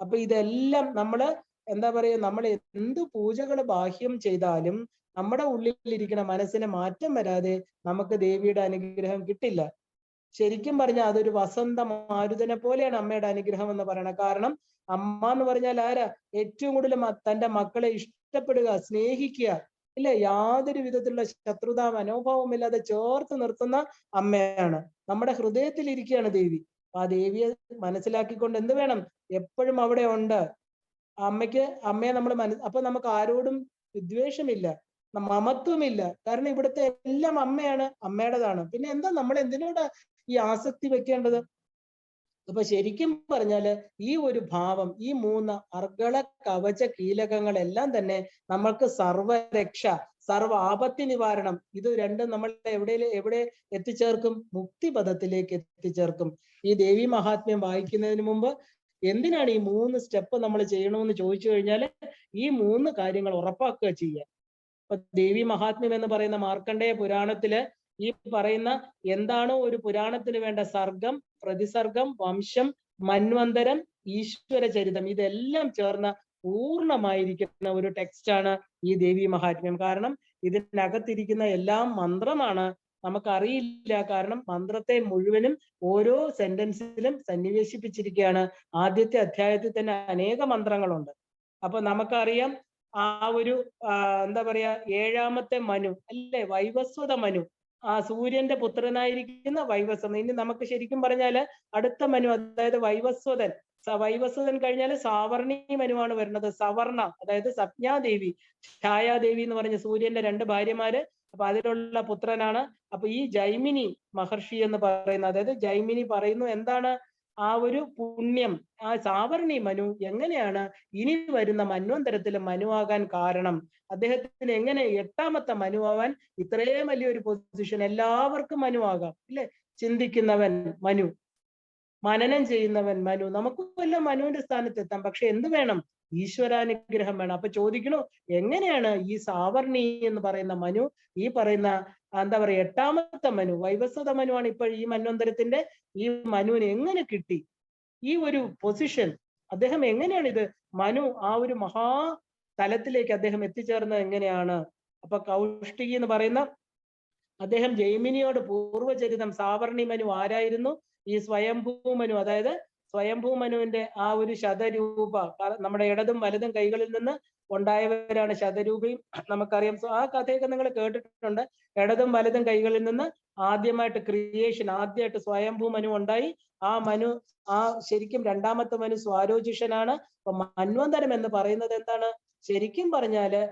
അപ്പൊ ഇതെല്ലാം നമ്മള് എന്താ പറയാ, നമ്മൾ എന്ത് പൂജകൾ ബാഹ്യം ചെയ്താലും നമ്മുടെ ഉള്ളിലിരിക്കുന്ന മനസ്സിന് മാറ്റം വരാതെ നമുക്ക് ദേവിയുടെ അനുഗ്രഹം കിട്ടില്ല. ശരിക്കും പറഞ്ഞാൽ അതൊരു വസന്ത മാരുതനെ പോലെയാണ് അമ്മയുടെ അനുഗ്രഹം എന്ന് പറയണത്. കാരണം അമ്മ എന്ന് പറഞ്ഞാൽ ആരാ? ഏറ്റവും കൂടുതൽ തന്റെ മക്കളെ ഇഷ്ടപ്പെടുക, സ്നേഹിക്കുക, ഇല്ല, യാതൊരു വിധത്തിലുള്ള ശത്രുതാ മനോഭാവം ഇല്ലാതെ ചേർത്ത് നിർത്തുന്ന അമ്മയാണ്. നമ്മുടെ ഹൃദയത്തിൽ ഇരിക്കുകയാണ് ദേവി. ആ ദേവിയെ മനസ്സിലാക്കിക്കൊണ്ട് എന്ത് വേണം? എപ്പോഴും അവിടെ ഉണ്ട്. അമ്മയെ നമ്മൾ അപ്പൊ നമുക്ക് ആരോടും വിദ്വേഷമില്ല, മമത്വമില്ല. കാരണം ഇവിടുത്തെ എല്ലാം അമ്മയാണ്, അമ്മയുടേതാണ്. പിന്നെ എന്താ നമ്മൾ എന്തിനോട് ഈ ആസക്തി വെക്കേണ്ടത്? അപ്പൊ ശരിക്കും പറഞ്ഞാല് ഈ ഒരു ഭാവം, ഈ 3 അർഗള കവച കീലകങ്ങളെല്ലാം തന്നെ നമ്മൾക്ക് സർവരക്ഷ, സർവ ആപത്തി നിവാരണം, ഇത് രണ്ടും നമ്മൾ എവിടെ എത്തിച്ചേർക്കും? മുക്തിപദത്തിലേക്ക് എത്തിച്ചേർക്കും. ഈ ദേവി മഹാത്മ്യം വായിക്കുന്നതിന് മുമ്പ് എന്തിനാണ് ഈ 3 സ്റ്റെപ്പ് നമ്മൾ ചെയ്യണമെന്ന് ചോദിച്ചു കഴിഞ്ഞാൽ ഈ 3 കാര്യങ്ങൾ ഉറപ്പാക്കുക ചെയ്യുക. ഇപ്പൊ ദേവി മഹാത്മ്യം എന്ന് പറയുന്ന മാർക്കണ്ഡേയ പുരാണത്തില് ഈ പറയുന്ന എന്താണോ ഒരു പുരാണത്തിന് വേണ്ട സർഗം, പ്രതിസർഗം, വംശം, മന്വന്തരം, ഈശ്വര ചരിതം, ഇതെല്ലാം ചേർന്ന പൂർണ്ണമായിരിക്കുന്ന ഒരു ടെക്സ്റ്റാണ് ഈ ദേവി മഹാത്മ്യം. കാരണം ഇതിനകത്തിരിക്കുന്ന എല്ലാം മന്ത്രമാണ്. നമുക്കറിയില്ല, കാരണം മന്ത്രത്തെ മുഴുവനും ഓരോ സെന്റൻസിലും സന്നിവേശിപ്പിച്ചിരിക്കുകയാണ്. ആദ്യത്തെ അധ്യായത്തിൽ തന്നെ അനേക മന്ത്രങ്ങളുണ്ട്. അപ്പൊ നമുക്കറിയാം ആ ഒരു എന്താ പറയാ, 7ാമത്തെ മനു അല്ലേ, വൈവസ്വത മനു, ആ സൂര്യന്റെ പുത്രനായിരിക്കുന്ന വൈവസ്വതൻ. ഇനി നമുക്ക് ശരിക്കും പറഞ്ഞാല് അടുത്ത മനു, അതായത് വൈവസ്വതൻ കഴിഞ്ഞാൽ സാവർണി മനുവാണ് വരുന്നത്. സവർണ അതായത് സപ്ഞാദേവി, ഛായാദേവി എന്ന് പറഞ്ഞ സൂര്യന്റെ 2 ഭാര്യമാര്. അപ്പൊ അതിലുള്ള പുത്രനാണ്. അപ്പൊ ഈ ജൈമിനി മഹർഷി എന്ന് പറയുന്ന, അതായത് ജൈമിനി പറയുന്നു എന്താണ് ആ ഒരു പുണ്യം, ആ സാവർണി മനു എങ്ങനെയാണ് ഇനി വരുന്ന മന്വന്തരത്തിൽ മനുവാകാൻ കാരണം, അദ്ദേഹത്തിന് എങ്ങനെ 8ാമത്തെ മനുവാൻ ഇത്രയും വലിയൊരു പൊസിഷൻ, എല്ലാവർക്കും മനുവാകാം ഇല്ലേ? ചിന്തിക്കുന്നവൻ മനു, മനനം ചെയ്യുന്നവൻ മനു, നമുക്കും എല്ലാം മനുവിന്റെ സ്ഥാനത്ത് എത്താം. പക്ഷെ എന്ത് വേണം? ഈശ്വരാനുഗ്രഹം വേണം. അപ്പൊ ചോദിക്കണു, എങ്ങനെയാണ് ഈ സാവർണി എന്ന് പറയുന്ന മനു, ഈ പറയുന്ന എന്താ പറയാ 8ാമത്തെ മനു, വൈവസ്വത മനുവാണ് ഇപ്പോൾ ഈ മന്വന്തരത്തിന്റെ, ഈ മനുവിന് എങ്ങനെ കിട്ടി ഈ ഒരു പൊസിഷൻ? അദ്ദേഹം എങ്ങനെയാണ് ഇത് മനു ആ ഒരു മഹാ തലത്തിലേക്ക് അദ്ദേഹം എത്തിച്ചേർന്നത് എങ്ങനെയാണ്? അപ്പൊ കൗഷ്ടികി എന്ന് പറയുന്ന അദ്ദേഹം ജൈമിനിയോട് പൂർവ്വചരിതം, സാവർണി മനു ആരായിരുന്നു? ഈ സ്വയംഭൂ മനു, അതായത് സ്വയംഭൂ മനുവിന്റെ ആ ഒരു ശതരൂപ, നമ്മുടെ ഇടതും വലതും കൈകളിൽ നിന്ന് ഉണ്ടായവരാണ് ശതരൂപയും. നമുക്കറിയാം, ആ കഥയൊക്കെ നിങ്ങൾ കേട്ടിട്ടുണ്ട്. ഇടതും വലതും കൈകളിൽ നിന്ന് ആദ്യമായിട്ട് ക്രിയേഷൻ, ആദ്യമായിട്ട് സ്വയംഭൂ മനു ഉണ്ടായി. ആ മനു, ആ ശരിക്കും 2ാമത്തെ മനു സ്വാരോചിഷനാണ്. അപ്പൊ മന്വന്തരം എന്ന് പറയുന്നത് എന്താണ്? ശരിക്കും പറഞ്ഞാല്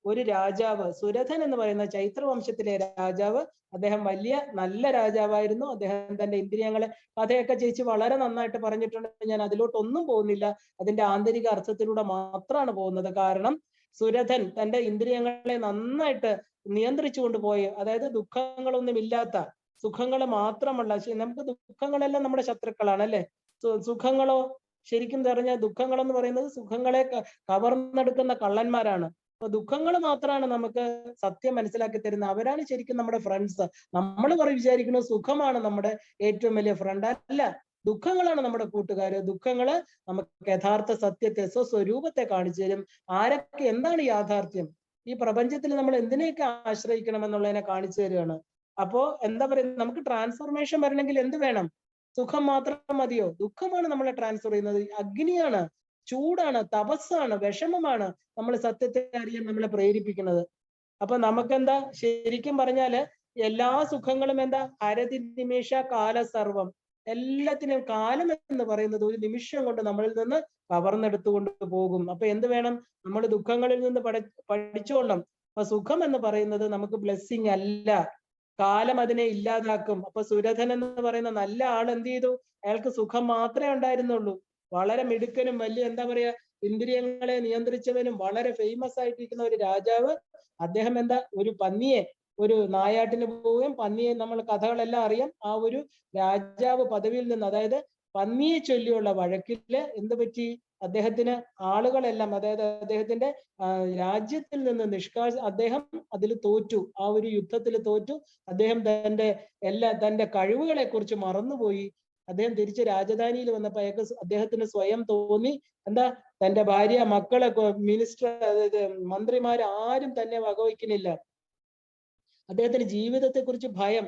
ഒരു രാജാവ്, സുരഥൻ എന്ന് പറയുന്ന ചൈത്രവംശത്തിലെ രാജാവ്, അദ്ദേഹം വലിയ നല്ല രാജാവായിരുന്നു. അദ്ദേഹം തന്റെ ഇന്ദ്രിയങ്ങളെ, കഥയൊക്കെ ചേച്ചി വളരെ നന്നായിട്ട് പറഞ്ഞിട്ടുണ്ട്, ഞാൻ അതിലോട്ടൊന്നും പോകുന്നില്ല. അതിന്റെ ആന്തരിക അർത്ഥത്തിലൂടെ മാത്രമാണ് പോകുന്നത്. കാരണം സുരഥൻ തന്റെ ഇന്ദ്രിയങ്ങളെ നന്നായിട്ട് നിയന്ത്രിച്ചു കൊണ്ടുപോയി, അതായത് ദുഃഖങ്ങളൊന്നും ഇല്ലാത്ത, സുഖങ്ങൾ മാത്രമുള്ള, നമുക്ക് ദുഃഖങ്ങളെല്ലാം നമ്മുടെ ശത്രുക്കളാണ് അല്ലെ? സുഖങ്ങളോ, ശരിക്കും പറഞ്ഞാൽ ദുഃഖങ്ങൾ എന്ന് പറയുന്നത് സുഖങ്ങളെ കവർന്നെടുക്കുന്ന കള്ളന്മാരാണ്. അപ്പൊ ദുഃഖങ്ങൾ മാത്രമാണ് നമുക്ക് സത്യം മനസ്സിലാക്കി തരുന്നത്. അവരാണ് ശരിക്കും നമ്മുടെ ഫ്രണ്ട്സ്. നമ്മൾ വിചാരിക്കുന്നത് സുഖമാണ് നമ്മുടെ ഏറ്റവും വലിയ ഫ്രണ്ട്. അല്ല, ദുഃഖങ്ങളാണ് നമ്മുടെ കൂട്ടുകാര്. ദുഃഖങ്ങള് നമുക്ക് യഥാർത്ഥ സത്യത്തെ, സ്വസ്വരൂപത്തെ കാണിച്ചു തരും. ആരൊക്കെ, എന്താണ് യാഥാർത്ഥ്യം, ഈ പ്രപഞ്ചത്തിൽ നമ്മൾ എന്തിനെയൊക്കെ ആശ്രയിക്കണം എന്നുള്ളതിനെ കാണിച്ചു തരികയാണ്. അപ്പോ എന്താ പറയുക, നമുക്ക് ട്രാൻസ്ഫോർമേഷൻ വരണമെങ്കിൽ എന്ത് വേണം? സുഖം മാത്രം മതിയോ? ദുഃഖമാണ് നമ്മളെ ട്രാൻസ്ഫർ ചെയ്യുന്നത്. അഗ്നിയാണ്, ചൂടാണ്, തപസ്സാണ്, വിഷമമാണ് നമ്മൾ സത്യത്തെ അറിയാൻ നമ്മളെ പ്രേരിപ്പിക്കുന്നത്. അപ്പൊ നമുക്കെന്താ ശരിക്കും പറഞ്ഞാല് എല്ലാ സുഖങ്ങളും എന്താ? ഹരതി നിമിഷ കാല സർവം, എല്ലാത്തിനും കാലം എന്ന് പറയുന്നത് ഒരു നിമിഷം കൊണ്ട് നമ്മളിൽ നിന്ന് കവർന്നെടുത്തുകൊണ്ട് പോകും. അപ്പൊ എന്ത് വേണം? നമ്മൾ ദുഃഖങ്ങളിൽ നിന്ന് പഠിച്ചോളണം. അപ്പൊ സുഖം എന്ന് പറയുന്നത് നമുക്ക് ബ്ലെസ്സിങ് അല്ല, കാലം അതിനെ ഇല്ലാതാക്കും. അപ്പൊ സുരഥൻ എന്ന് പറയുന്ന നല്ല ആൾ എന്ത് ചെയ്തു? അയാൾക്ക് സുഖം മാത്രമേ ഉണ്ടായിരുന്നുള്ളൂ. വളരെ മിടുക്കനും വലിയ എന്താ പറയാ ഇന്ദ്രിയങ്ങളെ നിയന്ത്രിച്ചവനും വളരെ ഫേമസ് ആയിട്ടിരിക്കുന്ന ഒരു രാജാവ്, അദ്ദേഹം എന്താ ഒരു പന്നിയെ, ഒരു നായാട്ടിന് പോവുകയും പന്നിയെ, നമ്മൾ കഥകളെല്ലാം അറിയാം. ആ ഒരു രാജാവ് പദവിയിൽ നിന്ന്, അതായത് പന്നിയെ ചൊല്ലിയുള്ള വഴക്കില് എന്ത് പറ്റി? അദ്ദേഹത്തിന് ആളുകളെല്ലാം, അതായത് അദ്ദേഹത്തിന്റെ രാജ്യത്തിൽ നിന്ന് അദ്ദേഹം അതിൽ തോറ്റു, ആ ഒരു യുദ്ധത്തിൽ തോറ്റു. അദ്ദേഹം തന്റെ കഴിവുകളെ കുറിച്ച് മറന്നുപോയി. അദ്ദേഹം തിരിച്ച് രാജധാനിയിൽ വന്നപ്പോൾ അദ്ദേഹത്തിന് സ്വയം തോന്നി, എന്താ, തന്റെ ഭാര്യ, മക്കളെ, മിനിസ്റ്റർ, അതായത് മന്ത്രിമാർ ആരും തന്നെ വകവയ്ക്കുന്നില്ല. അദ്ദേഹത്തിന് ജീവിതത്തെ കുറിച്ച് ഭയം,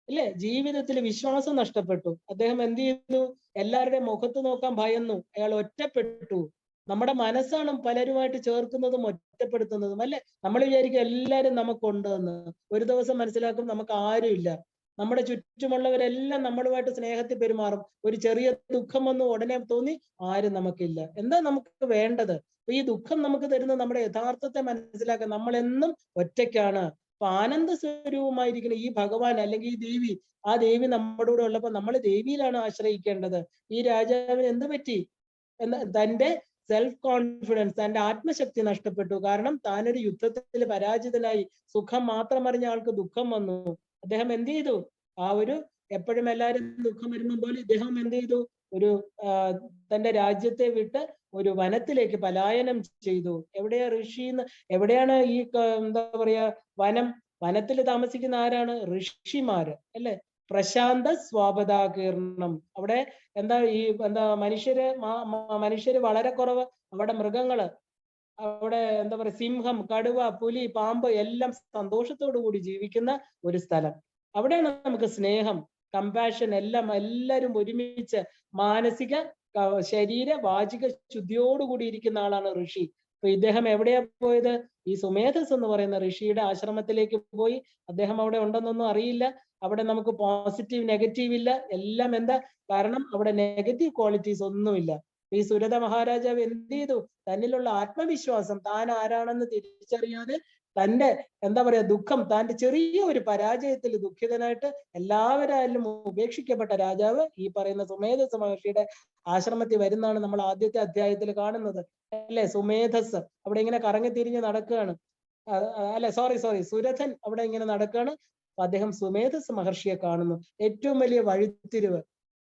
ഇല്ലേ, ജീവിതത്തിൽ വിശ്വാസം നഷ്ടപ്പെട്ടു. അദ്ദേഹം എന്ത് ചെയ്തു? എല്ലാവരുടെയും മുഖത്ത് നോക്കാൻ ഭയന്നു. അയാൾ ഒറ്റപ്പെട്ടു. നമ്മുടെ മനസ്സാണ് പലരുമായിട്ട് ചേർക്കുന്നതും ഒറ്റപ്പെടുത്തുന്നതും, അല്ലെ? നമ്മൾ വിചാരിക്കും എല്ലാവരും നമുക്കുണ്ടെന്ന്. ഒരു ദിവസം മനസ്സിലാക്കും നമുക്ക് ആരുമില്ല. നമ്മുടെ ചുറ്റുമുള്ളവരെല്ലാം നമ്മളുമായിട്ട് സ്നേഹത്തിൽ പെരുമാറും. ഒരു ചെറിയ ദുഃഖം വന്നു ഉടനെ തോന്നി ആരും നമുക്കില്ല. എന്താ നമുക്ക് വേണ്ടത്? അപ്പൊ ഈ ദുഃഖം നമുക്ക് തരുന്നത് നമ്മുടെ യഥാർത്ഥത്തെ മനസ്സിലാക്കാൻ. നമ്മളെന്നും ഒറ്റയ്ക്കാണ്. അപ്പൊ ആനന്ദ സ്വരൂപമായിരിക്കുന്ന ഈ ഭഗവാൻ അല്ലെങ്കിൽ ഈ ദേവി, ആ ദേവി നമ്മുടെ കൂടെ ഉള്ളപ്പോൾ നമ്മൾ ദേവിയിലാണ് ആശ്രയിക്കേണ്ടത്. ഈ രാജാവിന് എന്ത് പറ്റി? തന്റെ സെൽഫ് കോൺഫിഡൻസ്, തന്റെ ആത്മശക്തി നഷ്ടപ്പെട്ടു. കാരണം താനൊരു യുദ്ധത്തിൽ പരാജിതനായി. സുഖം മാത്രം അറിഞ്ഞ ആൾക്ക് ദുഃഖം വന്നു. അദ്ദേഹം എന്ത് ചെയ്തു? ആ ഒരു എപ്പോഴും എല്ലാവരും ദുഃഖം വരുമ്പോൾ ഇദ്ദേഹം എന്ത് ചെയ്തു? തന്റെ രാജ്യത്തെ വിട്ട് ഒരു വനത്തിലേക്ക് പലായനം ചെയ്തു. എവിടെയാ ഋഷിന്ന്? എവിടെയാണ് ഈ എന്താ പറയാ വനത്തിൽ താമസിക്കുന്ന ആരാണ്? ഋഷിമാര്, അല്ലെ? പ്രശാന്ത സ്വാപദാകീർണം. അവിടെ മനുഷ്യര് വളരെ കുറവ്. അവിടെ മൃഗങ്ങള്, അവിടെ എന്താ പറയാ, സിംഹം, കടുവ, പുലി, പാമ്പ് എല്ലാം സന്തോഷത്തോടു കൂടി ജീവിക്കുന്ന ഒരു സ്ഥലം. അവിടെയാണ് നമുക്ക് സ്നേഹം, കമ്പാഷൻ എല്ലാവരും ഒരുമിച്ച് മാനസിക, ശരീര, വാചിക ശുദ്ധിയോടുകൂടി ഇരിക്കുന്ന ആളാണ് ഋഷി. അപ്പൊ ഇദ്ദേഹം എവിടെയാ പോയത്? ഈ സുമേധസ് എന്ന് പറയുന്ന ഋഷിയുടെ ആശ്രമത്തിലേക്ക് പോയി. അദ്ദേഹം അവിടെ ഉണ്ടെന്നൊന്നും അറിയില്ല. അവിടെ നമുക്ക് പോസിറ്റീവ്, നെഗറ്റീവ് ഇല്ല. എല്ലാം എന്താ കാരണം? അവിടെ നെഗറ്റീവ് ക്വാളിറ്റീസ് ഒന്നുമില്ല. ഈ സുരഥ മഹാരാജാവ് എന്ത് ചെയ്തു? തന്നിലുള്ള ആത്മവിശ്വാസം, താൻ ആരാണെന്ന് തിരിച്ചറിയാതെ തന്റെ എന്താ പറയാ ദുഃഖം, താന്റെ ചെറിയ ഒരു പരാജയത്തിൽ ദുഃഖിതനായിട്ട് എല്ലാവരാലും ഉപേക്ഷിക്കപ്പെട്ട രാജാവ് ഈ പറയുന്ന സുമേധസ് മഹർഷിയുടെ ആശ്രമത്തിൽ വരുന്നതാണ് നമ്മൾ ആദ്യത്തെ അധ്യായത്തിൽ കാണുന്നത്, അല്ലെ? സുമേധസ് അവിടെ ഇങ്ങനെ കറങ്ങി തിരിഞ്ഞ് നടക്കുകയാണ്. അല്ലെ, സോറി, സുരഥൻ അവിടെ ഇങ്ങനെ നടക്കുകയാണ്. അപ്പൊ അദ്ദേഹം സുമേധസ് മഹർഷിയെ കാണുന്നു. ഏറ്റവും വലിയ വഴിത്തിരിവ്.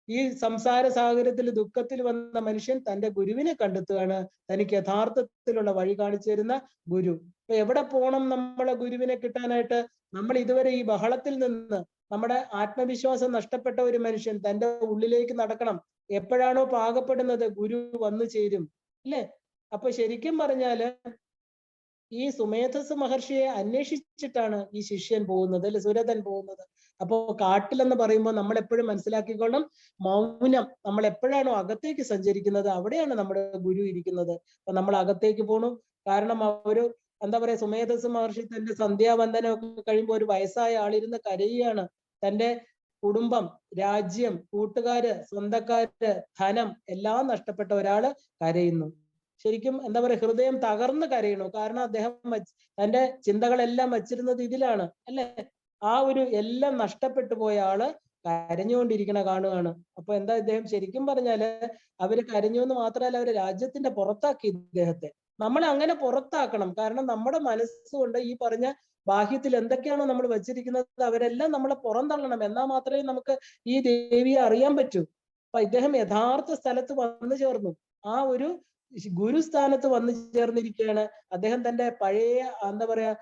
ഈ സംസാര സാഗരത്തിൽ ദുഃഖത്തിൽ വന്ന മനുഷ്യൻ തന്റെ ഗുരുവിനെ കണ്ടെത്തുകയാണ്. തനിക്ക് യഥാർത്ഥത്തിലുള്ള വഴി കാണിച്ചു തരുന്ന ഗുരു. അപ്പൊ എവിടെ പോകണം നമ്മളെ ഗുരുവിനെ കിട്ടാനായിട്ട്? നമ്മൾ ഇതുവരെ ഈ ബഹളത്തിൽ നിന്ന് നമ്മുടെ ആത്മവിശ്വാസം നഷ്ടപ്പെട്ട ഒരു മനുഷ്യൻ തന്റെ ഉള്ളിലേക്ക് നടക്കണം. എപ്പോഴാണോ പാകപ്പെടുന്നത് ഗുരു വന്നു ചേരും, അല്ലെ? അപ്പൊ ശരിക്കും പറഞ്ഞാല് ഈ സുമേധസ് മഹർഷിയെ അന്വേഷിച്ചിട്ടാണ് ഈ ശിഷ്യൻ പോകുന്നത്, അല്ലെ, സുരഥൻ പോകുന്നത്. അപ്പോ കാട്ടിലെന്ന് പറയുമ്പോൾ നമ്മൾ എപ്പോഴും മനസ്സിലാക്കിക്കൊള്ളണം, മൗനം. നമ്മൾ എപ്പോഴാണോ അകത്തേക്ക് സഞ്ചരിക്കുന്നത് അവിടെയാണ് നമ്മുടെ ഗുരു ഇരിക്കുന്നത്. അപ്പൊ നമ്മൾ അകത്തേക്ക് പോകണം. കാരണം എന്താ പറയാ, സുമേധസ് മഹർഷി തന്റെ സന്ധ്യാവന്ദനം ഒക്കെ കഴിയുമ്പോൾ ഒരു വയസ്സായ ആളിരുന്ന് കരയുകയാണ്. തന്റെ കുടുംബം, രാജ്യം, കൂട്ടുകാര്, സ്വന്തക്കാര്, ധനം എല്ലാം നഷ്ടപ്പെട്ട ഒരാള് കരയുന്നു. ശരിക്കും എന്താ പറയാ, ഹൃദയം തകർന്ന് കരയണു. കാരണം അദ്ദേഹം തന്റെ ചിന്തകളെല്ലാം വച്ചിരുന്നത് ഇതിലാണ്, അല്ലെ? ആ ഒരു എല്ലാം നഷ്ടപ്പെട്ടു പോയ ആള് കരഞ്ഞുകൊണ്ടിരിക്കണ കാണുകയാണ്. അപ്പൊ എന്താ, ഇദ്ദേഹം ശരിക്കും പറഞ്ഞാല് അവര് കരഞ്ഞു എന്ന് മാത്രമല്ല, അവര് രാജ്യത്തിന്റെ പുറത്താക്കി ഇദ്ദേഹത്തെ. നമ്മളെ അങ്ങനെ പുറത്താക്കണം. കാരണം നമ്മുടെ മനസ്സുകൊണ്ട് ഈ പറഞ്ഞ ബാഹ്യത്തിൽ എന്തൊക്കെയാണോ നമ്മൾ വെച്ചിരിക്കുന്നത് അവരെല്ലാം നമ്മളെ പുറന്തള്ളണം. എന്നാൽ മാത്രമേ നമുക്ക് ഈ ദേവിയെ അറിയാൻ പറ്റൂ. അപ്പൊ ഇദ്ദേഹം യഥാർത്ഥ സ്ഥലത്ത് വന്നു ചേർന്നു. ആ ഒരു ഗുരുസ്ഥാനത്ത് വന്നു ചേർന്നിരിക്കുകയാണ്. അദ്ദേഹം തന്റെ പഴയ എന്താ പറയാ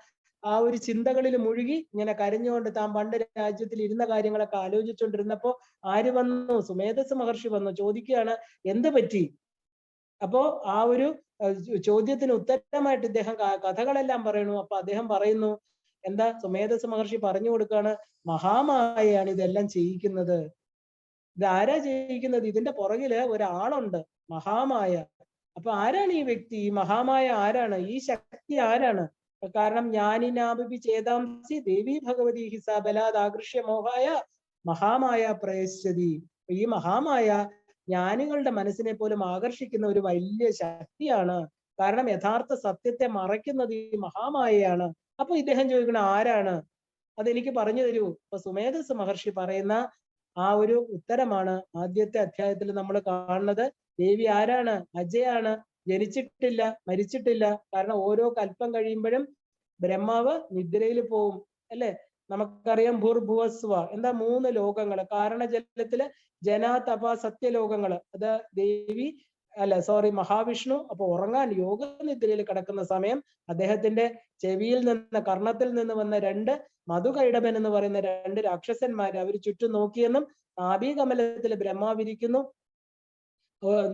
ആ ഒരു ചിന്തകളിൽ മുഴുകി ഇങ്ങനെ കരഞ്ഞുകൊണ്ട് താൻ പണ്ട് രാജ്യത്തിൽ ഇരുന്ന കാര്യങ്ങളൊക്കെ ആലോചിച്ചുകൊണ്ടിരുന്നപ്പോ ആര് വന്നു? സുമേധസ് മഹർഷി വന്നു. ചോദിക്കുകയാണ് എന്ത് പറ്റി? അപ്പോ ആ ഒരു ചോദ്യത്തിന് ഉത്തരമായിട്ട് ഇദ്ദേഹം കഥകളെല്ലാം പറയണു. അപ്പൊ അദ്ദേഹം പറയുന്നു, എന്താ? സുമേധസ് മഹർഷി പറഞ്ഞു കൊടുക്കാണ്, മഹാമായയാണ് ഇതെല്ലാം ചെയ്യിക്കുന്നത്. ഇതാരാ ചെയ്യിക്കുന്നത്? ഇതിന്റെ പുറകില് ഒരാളുണ്ട്, മഹാമായ. അപ്പൊ ആരാണ് ഈ വ്യക്തി? ഈ മഹാമായ ആരാണ്? ഈ ശക്തി ആരാണ്? കാരണം ജ്ഞാനിനാപി ചേതാംസി ദേവി ഭഗവതി ഹിസ ബലാദാകൃഷ്യ മോഹായ മഹാമായ പ്രയശ്ചതി. ഈ മഹാമായ ജ്ഞാനികളുടെ മനസ്സിനെ പോലും ആകർഷിക്കുന്ന ഒരു വലിയ ശക്തിയാണ്. കാരണം യഥാർത്ഥ സത്യത്തെ മറയ്ക്കുന്നത് ഈ മഹാമായയാണ്. അപ്പൊ ഇദ്ദേഹം ചോദിക്കണ ആരാണ്? അതെനിക്ക് പറഞ്ഞു തരൂ. അപ്പൊ സുമേധസ് മഹർഷി പറയുന്ന ആ ഒരു ഉത്തരമാണ് ആദ്യത്തെ അധ്യായത്തിൽ നമ്മൾ കാണുന്നത്. ദേവി ആരാണ്? അജയാണ്, ജനിച്ചിട്ടില്ല, മരിച്ചിട്ടില്ല. കാരണം ഓരോ കൽപ്പം കഴിയുമ്പോഴും ബ്രഹ്മാവ് നിദ്രയിൽ പോവും, അല്ലെ? നമുക്കറിയാം ഭൂർഭുവസ്വ, എന്താ 3 ലോകങ്ങള്. കാരണജലത്തില് ജന, തപ, സത്യലോകങ്ങള്. അത് ദേവി മഹാവിഷ്ണു അപ്പൊ ഉറങ്ങാൻ യോഗനിദ്രയിൽ കിടക്കുന്ന സമയം അദ്ദേഹത്തിന്റെ ചെവിയിൽ നിന്ന്, കർണത്തിൽ നിന്ന് വന്ന രണ്ട് മധുകൈടബൻ എന്ന് പറയുന്ന രണ്ട് രാക്ഷസന്മാര് അവർ ചുറ്റും നോക്കിയെന്നും നാഭീകമലത്തിൽ ബ്രഹ്മാവിരിക്കുന്നു,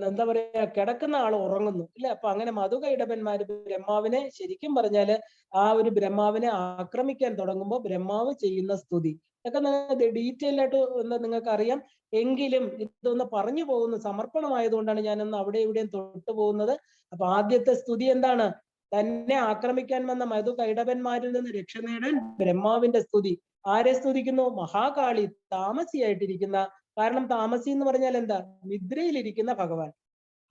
എന്താ പറയാ, കിടക്കുന്ന ആൾ ഉറങ്ങുന്നു ഇല്ല. അപ്പൊ അങ്ങനെ മധുകൈടബന്മാര് ബ്രഹ്മാവിനെ, ശരിക്കും പറഞ്ഞാല് ആ ഒരു ബ്രഹ്മാവിനെ ആക്രമിക്കാൻ തുടങ്ങുമ്പോൾ ബ്രഹ്മാവ് ചെയ്യുന്ന സ്തുതി ഒക്കെ നിങ്ങൾക്ക് ഡീറ്റെയിൽ ആയിട്ട് നിങ്ങൾക്ക് അറിയാം. എങ്കിലും ഇതൊന്ന് പറഞ്ഞു പോകുന്ന സമർപ്പണമായതുകൊണ്ടാണ് ഞാനൊന്ന് അവിടെ ഇവിടെയും തൊട്ടു പോകുന്നത്. അപ്പൊ ആദ്യത്തെ സ്തുതി എന്താണ്? തന്നെ ആക്രമിക്കാൻ വന്ന മധുകൈടബന്മാരിൽ നിന്ന് രക്ഷ നേടാൻ ബ്രഹ്മാവിന്റെ സ്തുതി. ആരെ സ്തുതിക്കുന്നു? മഹാകാളി, താമസിയായിട്ടിരിക്കുന്ന, കാരണം താമസി എന്ന് പറഞ്ഞാൽ എന്താ? നിദ്രയിലിരിക്കുന്ന ഭഗവാൻ,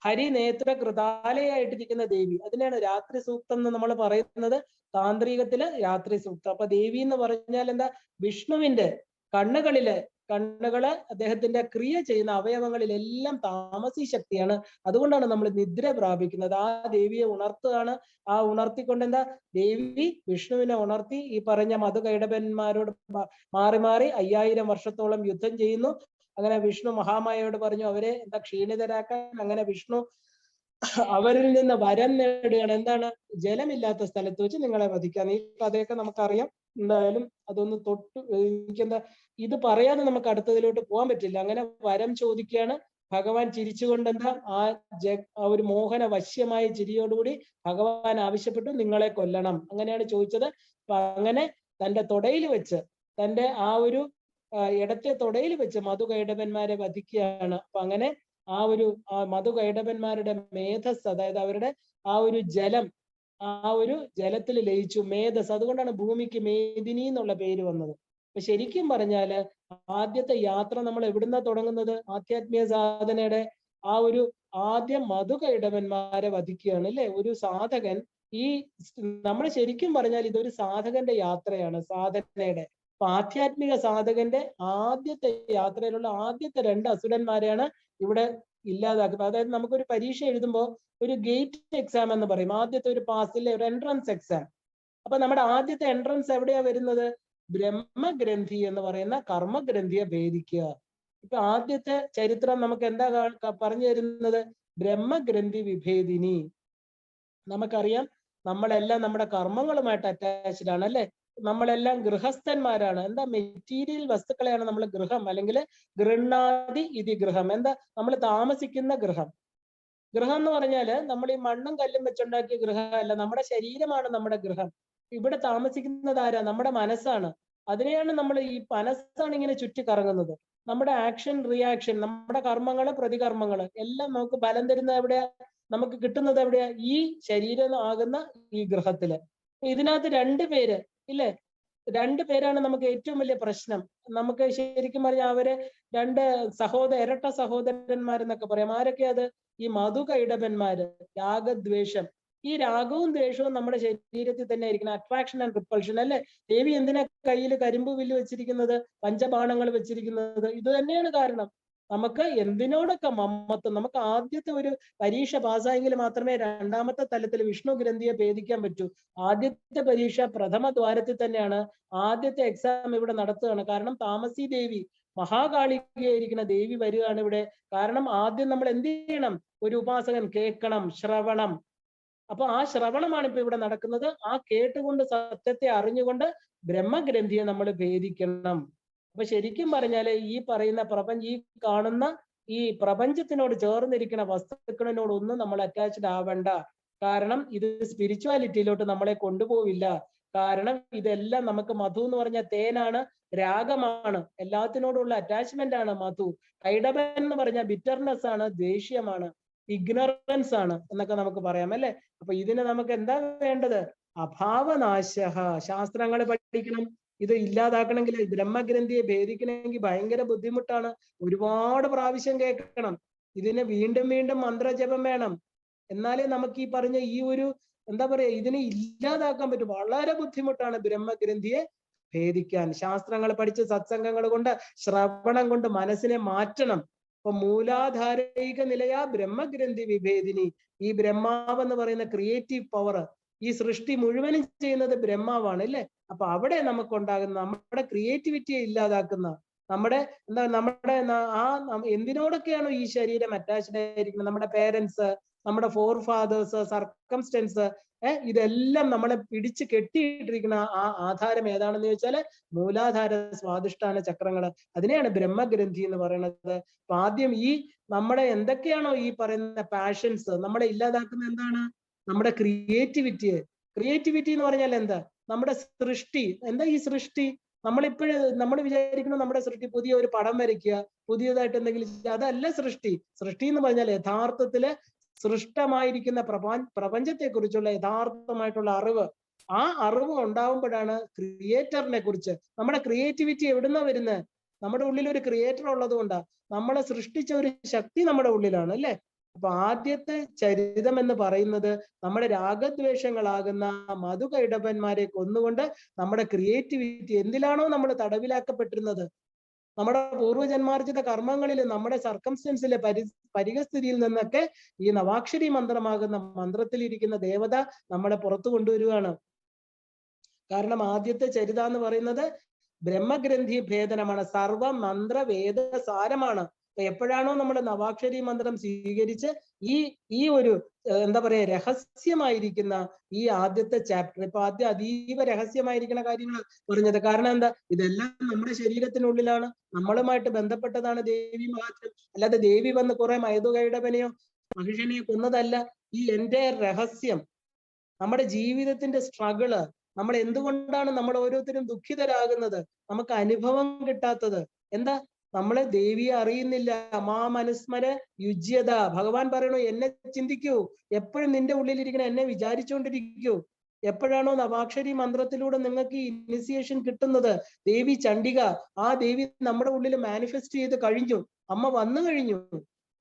ഹരിനേത്ര കൃതാലയായിട്ടിരിക്കുന്ന ദേവി. അതിനാണ് രാത്രി സൂക്തം എന്ന് നമ്മൾ പറയുന്നത്, താന്ത്രികത്തില് രാത്രി സൂക്തം. അപ്പൊ ദേവി എന്ന് പറഞ്ഞാൽ എന്താ? വിഷ്ണുവിന്റെ കണ്ണുകള് അദ്ദേഹത്തിന്റെ ക്രിയ ചെയ്യുന്ന അവയവങ്ങളിലെല്ലാം താമസി ശക്തിയാണ്. അതുകൊണ്ടാണ് നമ്മൾ നിദ്ര പ്രാപിക്കുന്നത്. ആ ദേവിയെ ഉണർത്തുകയാണ്. ആ ഉണർത്തിക്കൊണ്ട് എന്താ? ദേവി വിഷ്ണുവിനെ ഉണർത്തി ഈ പറഞ്ഞ മധുകൈടബന്മാരോട് മാറി മാറി 5000 വർഷത്തോളം യുദ്ധം ചെയ്യുന്നു. അങ്ങനെ വിഷ്ണു മഹാമായയോട് പറഞ്ഞു അവരെ എന്താ ക്ഷീണിതരാക്കാൻ. അങ്ങനെ വിഷ്ണു അവരിൽ നിന്ന് വരം നേടുകയാണ്. എന്താണ്? ജലമില്ലാത്ത സ്ഥലത്ത് വെച്ച് നിങ്ങളെ വധിക്കാൻ. ഈ കഥയൊക്കെ നമുക്കറിയാം. എന്തായാലും അതൊന്ന് എനിക്കെന്താ ഇത് പറയാതെ നമുക്ക് അടുത്തതിലോട്ട് പോകാൻ പറ്റില്ല. അങ്ങനെ വരം ചോദിക്കുകയാണ്. ഭഗവാൻ ചിരിച്ചുകൊണ്ട് എന്താ ആ ഒരു മോഹന വശ്യമായ ചിരിയോടുകൂടി ഭഗവാൻ ആവശ്യപ്പെട്ടു നിങ്ങളെ കൊല്ലണം. അങ്ങനെയാണ് ചോദിച്ചത്. അപ്പൊ അങ്ങനെ തന്റെ തൊടയിൽ വെച്ച്, തന്റെ ആ ഒരു ഇടത്തെ തൊടയിൽ വെച്ച് മധുകൈടബന്മാരെ വധിക്കുകയാണ്. അപ്പൊ അങ്ങനെ ആ ഒരു മധുകൈടബന്മാരുടെ മേധസ്, അതായത് അവരുടെ ആ ഒരു ജലം, ആ ഒരു ജലത്തിൽ ലയിച്ചു, മേധസ്. അതുകൊണ്ടാണ് ഭൂമിക്ക് മേദിനി എന്നുള്ള പേര് വന്നത്. അപ്പൊ ശരിക്കും പറഞ്ഞാല് ആദ്യത്തെ യാത്ര നമ്മൾ എവിടുന്ന തുടങ്ങുന്നത്? ആധ്യാത്മിക സാധനയുടെ ആ ഒരു ആദ്യം മധുകൈടബന്മാരെ വധിക്കുകയാണ് അല്ലെ? ഒരു സാധകൻ, ഈ നമ്മൾ ശരിക്കും പറഞ്ഞാൽ ഇതൊരു സാധകന്റെ യാത്രയാണ്, സാധനയുടെ. അപ്പൊ ആധ്യാത്മിക സാധകന്റെ ആദ്യത്തെ യാത്രയിലുള്ള ആദ്യത്തെ 2 അസുരന്മാരെയാണ് ഇവിടെ ഇല്ലാതാക്കുന്നത്. അതായത് നമുക്കൊരു പരീക്ഷ എഴുതുമ്പോൾ ഒരു ഗേറ്റ് എക്സാം എന്ന് പറയും, ആദ്യത്തെ ഒരു പാസിലെ ഒരു എൻട്രൻസ് എക്സാം. അപ്പൊ നമ്മുടെ ആദ്യത്തെ എൻട്രൻസ് എവിടെയാ വരുന്നത്? ബ്രഹ്മഗ്രന്ഥി എന്ന് പറയുന്ന കർമ്മഗ്രന്ഥിയെ ഭേദിക്കുക. ഇപ്പൊ ആദ്യത്തെ ചരിത്രം നമുക്ക് എന്താ പറഞ്ഞു തരുന്നത്? ബ്രഹ്മഗ്രന്ഥി വിഭേദിനി. നമുക്കറിയാം നമ്മളെല്ലാം നമ്മുടെ കർമ്മങ്ങളുമായിട്ട് അറ്റാച്ച്ഡ് ആണ് അല്ലെ? നമ്മളെല്ലാം ഗൃഹസ്ഥന്മാരാണ്. എന്താ? മെറ്റീരിയൽ വസ്തുക്കളെയാണ് നമ്മൾ ഗൃഹം, അല്ലെങ്കിൽ ഗൃഹാതി ഇതി ഗൃഹം. എന്താ? നമ്മൾ താമസിക്കുന്ന ഗൃഹം. ഗൃഹം എന്ന് പറഞ്ഞാല് നമ്മൾ ഈ മണ്ണും കല്ലും വെച്ചുണ്ടാക്കിയ ഗൃഹമല്ല, നമ്മുടെ ശരീരമാണ് നമ്മുടെ ഗൃഹം. ഇവിടെ താമസിക്കുന്നത് ആരാ? നമ്മുടെ മനസ്സാണ്. അതിനെയാണ് നമ്മൾ, ഈ മനസ്സാണ് ഇങ്ങനെ ചുറ്റി കറങ്ങുന്നത്. നമ്മുടെ ആക്ഷൻ റിയാക്ഷൻ, നമ്മുടെ കർമ്മങ്ങള് പ്രതികർമ്മങ്ങള് എല്ലാം നമുക്ക് ഫലം തരുന്നത് എവിടെയാ? നമുക്ക് കിട്ടുന്നത് എവിടെയാ? ഈ ശരീരം ആകുന്ന ഈ ഗൃഹത്തില്. ഇതിനകത്ത് 2 പേര് ഇല്ലേ? 2 പേരാണ് നമുക്ക് ഏറ്റവും വലിയ പ്രശ്നം. നമുക്ക് ശരിക്കും പറഞ്ഞാൽ അവര് 2 ഇരട്ട സഹോദരന്മാരെന്നൊക്കെ പറയാം. ആരൊക്കെ അത്? ഈ മധുകൈടബന്മാര്. രാഗദ്വേഷം. ഈ രാഗവും ദ്വേഷവും നമ്മുടെ ശരീരത്തിൽ തന്നെ ആയിരിക്കണം. അട്രാക്ഷൻ ആൻഡ് റിപ്പൾഷൻ അല്ലെ? ദേവി എന്തിനാ കയ്യിൽ കരിമ്പ് വില്ല് വെച്ചിരിക്കുന്നത്, പഞ്ചബാണങ്ങൾ വെച്ചിരിക്കുന്നത്? ഇത് തന്നെയാണ് കാരണം. നമുക്ക് എന്തിനോടൊക്കെ മമ്മത്വം. നമുക്ക് ആദ്യത്തെ ഒരു പരീക്ഷ പാസ്സായെങ്കിൽ മാത്രമേ 2ാമത്തെ തലത്തിൽ വിഷ്ണു ഗ്രന്ഥിയെ ഭേദിക്കാൻ പറ്റൂ. ആദ്യത്തെ പരീക്ഷ പ്രഥമ ദ്വാരത്തിൽ തന്നെയാണ്. ആദ്യത്തെ എക്സാം ഇവിടെ നടത്തുകയാണ്. കാരണം താമസി ദേവി, മഹാകാളികയായിരിക്കുന്ന ദേവി വരികയാണ് ഇവിടെ. കാരണം ആദ്യം നമ്മൾ എന്ത് ചെയ്യണം? ഒരു ഉപാസകൻ കേൾക്കണം, ശ്രവണം. അപ്പൊ ആ ശ്രവണമാണ് ഇപ്പൊ ഇവിടെ നടക്കുന്നത്. ആ കേട്ടുകൊണ്ട് സത്യത്തെ അറിഞ്ഞുകൊണ്ട് ബ്രഹ്മഗ്രന്ഥിയെ നമ്മൾ ഭേദിക്കണം. അപ്പൊ ശരിക്കും പറഞ്ഞാല് ഈ പറയുന്ന ഈ കാണുന്ന ഈ പ്രപഞ്ചത്തിനോട് ചേർന്നിരിക്കുന്ന വസ്തുക്കളിനോടൊന്നും നമ്മൾ അറ്റാച്ച്ഡ് ആവണ്ട. കാരണം ഇത് സ്പിരിച്വാലിറ്റിയിലോട്ട് നമ്മളെ കൊണ്ടുപോവില്ല. കാരണം ഇതെല്ലാം നമുക്ക് മധു എന്ന് പറഞ്ഞ തേനാണ്, രാഗമാണ്, എല്ലാത്തിനോടുള്ള അറ്റാച്ച്മെന്റ് ആണ് മധു. കൈടബൻ എന്ന് പറഞ്ഞ ബിറ്റർനെസ് ആണ്, ദേഷ്യമാണ്, ഇഗ്നറൻസ് ആണ് എന്നൊക്കെ നമുക്ക് പറയാം അല്ലെ? അപ്പൊ ഇതിന് നമുക്ക് എന്താ വേണ്ടത്? അഭാവനാശ. ശാസ്ത്രങ്ങൾ പഠിക്കണം. ഇത് ഇല്ലാതാക്കണമെങ്കിൽ, ബ്രഹ്മഗ്രന്ഥിയെ ഭേദിക്കണമെങ്കിൽ ഭയങ്കര ബുദ്ധിമുട്ടാണ്. ഒരുപാട് പ്രാവശ്യം കേൾക്കണം. ഇതിന് വീണ്ടും വീണ്ടും മന്ത്രജപം വേണം. എന്നാലേ നമുക്ക് ഈ പറഞ്ഞ ഈ ഒരു എന്താ പറയാ ഇതിനെ ഇല്ലാതാക്കാൻ പറ്റും. വളരെ ബുദ്ധിമുട്ടാണ് ബ്രഹ്മഗ്രന്ഥിയെ ഭേദിക്കാൻ. ശാസ്ത്രങ്ങൾ പഠിച്ച് സത്സംഗങ്ങൾ കൊണ്ട്, ശ്രവണം കൊണ്ട് മനസ്സിനെ മാറ്റണം. അപ്പൊ മൂലാധാരിക നിലയാ ബ്രഹ്മഗ്രന്ഥി വിഭേദിനി. ഈ ബ്രഹ്മാവ് എന്ന് പറയുന്ന ക്രിയേറ്റീവ് പവർ, ഈ സൃഷ്ടി മുഴുവനും ചെയ്യുന്നത് ബ്രഹ്മാവാണ് അല്ലേ? അപ്പൊ അവിടെ നമുക്കുണ്ടാകുന്ന നമ്മുടെ ക്രിയേറ്റിവിറ്റിയെ ഇല്ലാതാക്കുന്ന, നമ്മുടെ എന്താ നമ്മുടെ എന്തിനോടൊക്കെയാണോ ഈ ശരീരം അറ്റാച്ച്ഡ് ആയിരിക്കുന്നത്, നമ്മുടെ പേരൻസ്, നമ്മുടെ ഫോർ ഫാദേഴ്സ്, സർക്കംസ്റ്റൻസ്, ഇതെല്ലാം നമ്മളെ പിടിച്ച് കെട്ടിയിട്ടിരിക്കുന്ന ആ ആധാരം ഏതാണെന്ന് ചോദിച്ചാല് മൂലാധാര സ്വാധിഷ്ഠാന ചക്രങ്ങള്. അതിനെയാണ് ബ്രഹ്മഗ്രന്ഥി എന്ന് പറയുന്നത്. അപ്പൊ ആദ്യം ഈ നമ്മുടെ എന്തൊക്കെയാണോ ഈ പറയുന്ന പാഷൻസ് നമ്മളെ ഇല്ലാതാക്കുന്ന എന്താണ്? നമ്മുടെ ക്രിയേറ്റിവിറ്റിയെ. ക്രിയേറ്റിവിറ്റി എന്ന് പറഞ്ഞാൽ എന്താ? നമ്മുടെ സൃഷ്ടി. എന്താ ഈ സൃഷ്ടി? നമ്മൾ വിചാരിക്കണം നമ്മുടെ സൃഷ്ടി പുതിയ ഒരു പടം വരയ്ക്കുക, പുതിയതായിട്ട് എന്തെങ്കിലും, അതല്ല സൃഷ്ടി. സൃഷ്ടി എന്ന് പറഞ്ഞാൽ യഥാർത്ഥത്തില് സൃഷ്ടമായിരിക്കുന്ന പ്രപഞ്ചത്തെ കുറിച്ചുള്ള യഥാർത്ഥമായിട്ടുള്ള അറിവ്. ആ അറിവ് ഉണ്ടാവുമ്പോഴാണ് ക്രിയേറ്ററിനെ കുറിച്ച്. നമ്മുടെ ക്രിയേറ്റിവിറ്റി എവിടുന്നാ വരുന്നത്? നമ്മുടെ ഉള്ളിൽ ഒരു ക്രിയേറ്റർ ഉള്ളത് കൊണ്ടാ. നമ്മളെ സൃഷ്ടിച്ച ഒരു ശക്തി നമ്മുടെ ഉള്ളിലാണ്, അല്ലെ? അപ്പൊ ആദ്യത്തെ ചരിതം എന്ന് പറയുന്നത് നമ്മുടെ രാഗദ്വേഷങ്ങളാകുന്ന മധുകൈടഭന്മാരെ കൊന്നുകൊണ്ട് നമ്മുടെ ക്രിയേറ്റിവിറ്റി, എന്തിലാണോ നമ്മൾ തടവിലാക്കപ്പെട്ടിരുന്നത്, നമ്മുടെ പൂർവ്വജന്മാർജിത കർമ്മങ്ങളിൽ, നമ്മുടെ സർക്കംസ്റ്റൻസിലെ പരിഗസ്ഥിതിയിൽ നിന്നൊക്കെ ഈ നവാക്ഷരി മന്ത്രമാകുന്ന മന്ത്രത്തിലിരിക്കുന്ന ദേവത നമ്മളെ പുറത്തു കൊണ്ടുവരികയാണ്. കാരണം ആദ്യത്തെ ചരിത എന്ന് പറയുന്നത് ബ്രഹ്മഗ്രന്ഥി ഭേദനമാണ്, സർവ മന്ത്ര വേദ സാരമാണ്. എപ്പോഴാണോ നമ്മൾ നവാക്ഷരി മന്ത്രം സ്വീകരിച്ച് ഈ ഒരു എന്താ പറയാ രഹസ്യമായിരിക്കുന്ന ഈ ആദ്യത്തെ ചാപ്റ്റർ, ഇപ്പൊ ആദ്യം അതീവ രഹസ്യമായിരിക്കുന്ന കാര്യങ്ങൾ പറഞ്ഞത്. കാരണം എന്താ? ഇതെല്ലാം നമ്മുടെ ശരീരത്തിനുള്ളിലാണ്, നമ്മളുമായിട്ട് ബന്ധപ്പെട്ടതാണ് ദേവി മഹാത്മ്യം. അല്ലാതെ ദേവി വന്ന് കുറെ മൈതുകൈടവനെയോ മഹിഷനെയോ കൊന്നതല്ല. ഈ എന്റെ രഹസ്യം, നമ്മുടെ ജീവിതത്തിന്റെ സ്ട്രഗിള്, നമ്മൾ എന്തുകൊണ്ടാണ് നമ്മൾ ഓരോരുത്തരും ദുഃഖിതരാകുന്നത്, നമുക്ക് അനുഭവം കിട്ടാത്തത് എന്താ? നമ്മളെ ദേവിയെ അറിയുന്നില്ല. മാമനുസ്മര യുജ്യത. ഭഗവാൻ പറയണു, എന്നെ ചിന്തിക്കൂ, എപ്പോഴും നിന്റെ ഉള്ളിലിരിക്കണ എന്നെ വിചാരിച്ചുകൊണ്ടിരിക്കൂ. എപ്പോഴാണോ നവാക്ഷരി മന്ത്രത്തിലൂടെ നിങ്ങൾക്ക് ഇനിസിയേഷൻ കിട്ടുന്നത്, ദേവി ചണ്ഡിക, ആ ദേവി നമ്മുടെ ഉള്ളിൽ മാനിഫെസ്റ്റ് ചെയ്ത് കഴിഞ്ഞു, അമ്മ വന്നു കഴിഞ്ഞു.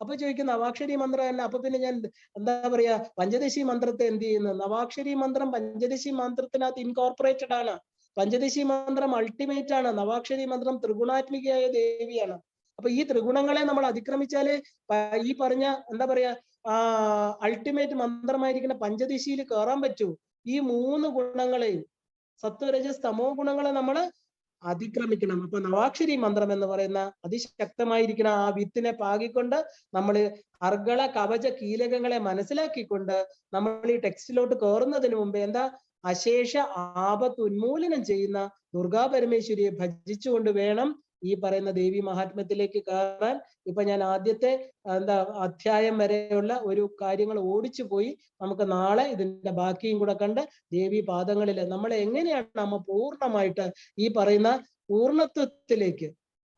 അപ്പൊ ചോദിക്കും നവാക്ഷരി മന്ത്രം തന്നെ, അപ്പൊ പിന്നെ ഞാൻ എന്താ പറയാ പഞ്ചദശി മന്ത്രത്തെ എന്ത് ചെയ്യുന്നു? നവാക്ഷരി മന്ത്രം പഞ്ചദശി മന്ത്രത്തിനകത്ത് ഇൻകോർപ്പറേറ്റഡ് ആണ്. പഞ്ചദശി മന്ത്രം അൾട്ടിമേറ്റ് ആണ്. നവാക്ഷരി മന്ത്രം ത്രിഗുണാത്മികയായ ദേവിയാണ്. അപ്പൊ ഈ ത്രിഗുണങ്ങളെ നമ്മൾ അതിക്രമിച്ചാല് ഈ പറഞ്ഞ എന്താ പറയാ അൾട്ടിമേറ്റ് മന്ത്രമായിരിക്കുന്ന പഞ്ചദശിയിൽ കയറാൻ പറ്റൂ. ഈ 3 ഗുണങ്ങളെയും, സത്വരജസ് തമോ ഗുണങ്ങളെ നമ്മൾ അതിക്രമിക്കണം. അപ്പൊ നവാക്ഷരി മന്ത്രം എന്ന് പറയുന്ന അതിശക്തമായിരിക്കുന്ന ആ വിത്തിനെ പാകിക്കൊണ്ട് നമ്മൾ അർഗള കവച കീലകങ്ങളെ മനസ്സിലാക്കിക്കൊണ്ട് നമ്മൾ ഈ ടെക്സ്റ്റിലോട്ട് കയറുന്നതിന് മുമ്പ് എന്താ അശേഷ ആപത്ത് ഉന്മൂലനം ചെയ്യുന്ന ദുർഗാ പരമേശ്വരിയെ ഭജിച്ചുകൊണ്ട് വേണം ഈ പറയുന്ന ദേവി മഹാത്മ്യത്തിലേക്ക് കയറാൻ. ഇപ്പൊ ഞാൻ ആദ്യത്തെ അധ്യായം വരെയുള്ള ഒരു കാര്യങ്ങൾ ഓടിച്ചു പോയി. നമുക്ക് നാളെ ഇതിന്റെ ബാക്കിയും കൂടെ കണ്ട് ദേവി പാദങ്ങളിൽ നമ്മൾ എങ്ങനെയാണ് നമ്മ പൂർണ്ണമായിട്ട് ഈ പറയുന്ന പൂർണ്ണത്വത്തിലേക്ക്,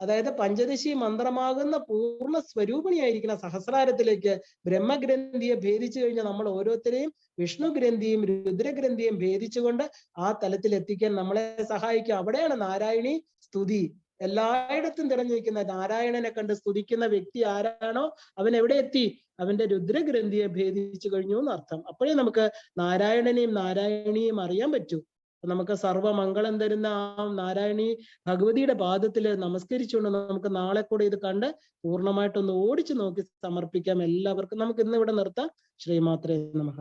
അതായത് പഞ്ചദശി മന്ത്രമാകുന്ന പൂർണ്ണ സ്വരൂപിണിയായിരിക്കുന്ന സഹസ്രാരത്തിലേക്ക് ബ്രഹ്മഗ്രന്ഥിയെ ഭേദിച്ചു കഴിഞ്ഞാൽ നമ്മൾ ഓരോരുത്തരെയും വിഷ്ണു ഗ്രന്ഥിയും രുദ്രഗ്രന്ഥിയും ഭേദിച്ചുകൊണ്ട് ആ തലത്തിൽ എത്തിക്കാൻ നമ്മളെ സഹായിക്കും. അവിടെയാണ് നാരായണി സ്തുതി. എല്ലായിടത്തും തിരഞ്ഞു നിൽക്കുന്ന നാരായണനെ കണ്ട് സ്തുതിക്കുന്ന വ്യക്തി ആരാണോ അവൻ എവിടെ എത്തി? അവന്റെ രുദ്രഗ്രന്ഥിയെ ഭേദിച്ചു കഴിഞ്ഞു എന്നർത്ഥം. അപ്പോഴേ നമുക്ക് നാരായണനെയും നാരായണിയും അറിയാൻ പറ്റൂ. നമുക്ക് സർവമംഗളം തരുന്ന ആ നാരായണി ഭഗവതിയുടെ പാദത്തിൽ നമസ്കരിച്ചുകൊണ്ട് നമുക്ക് നാളെ കൂടെ ഇത് കണ്ട് പൂർണ്ണമായിട്ടൊന്ന് ഓടിച്ചു നോക്കി സമർപ്പിക്കാം എല്ലാവർക്കും. നമുക്ക് ഇന്ന് ഇവിടെ നിർത്താം. ശ്രീമാത്രേ നമഃ.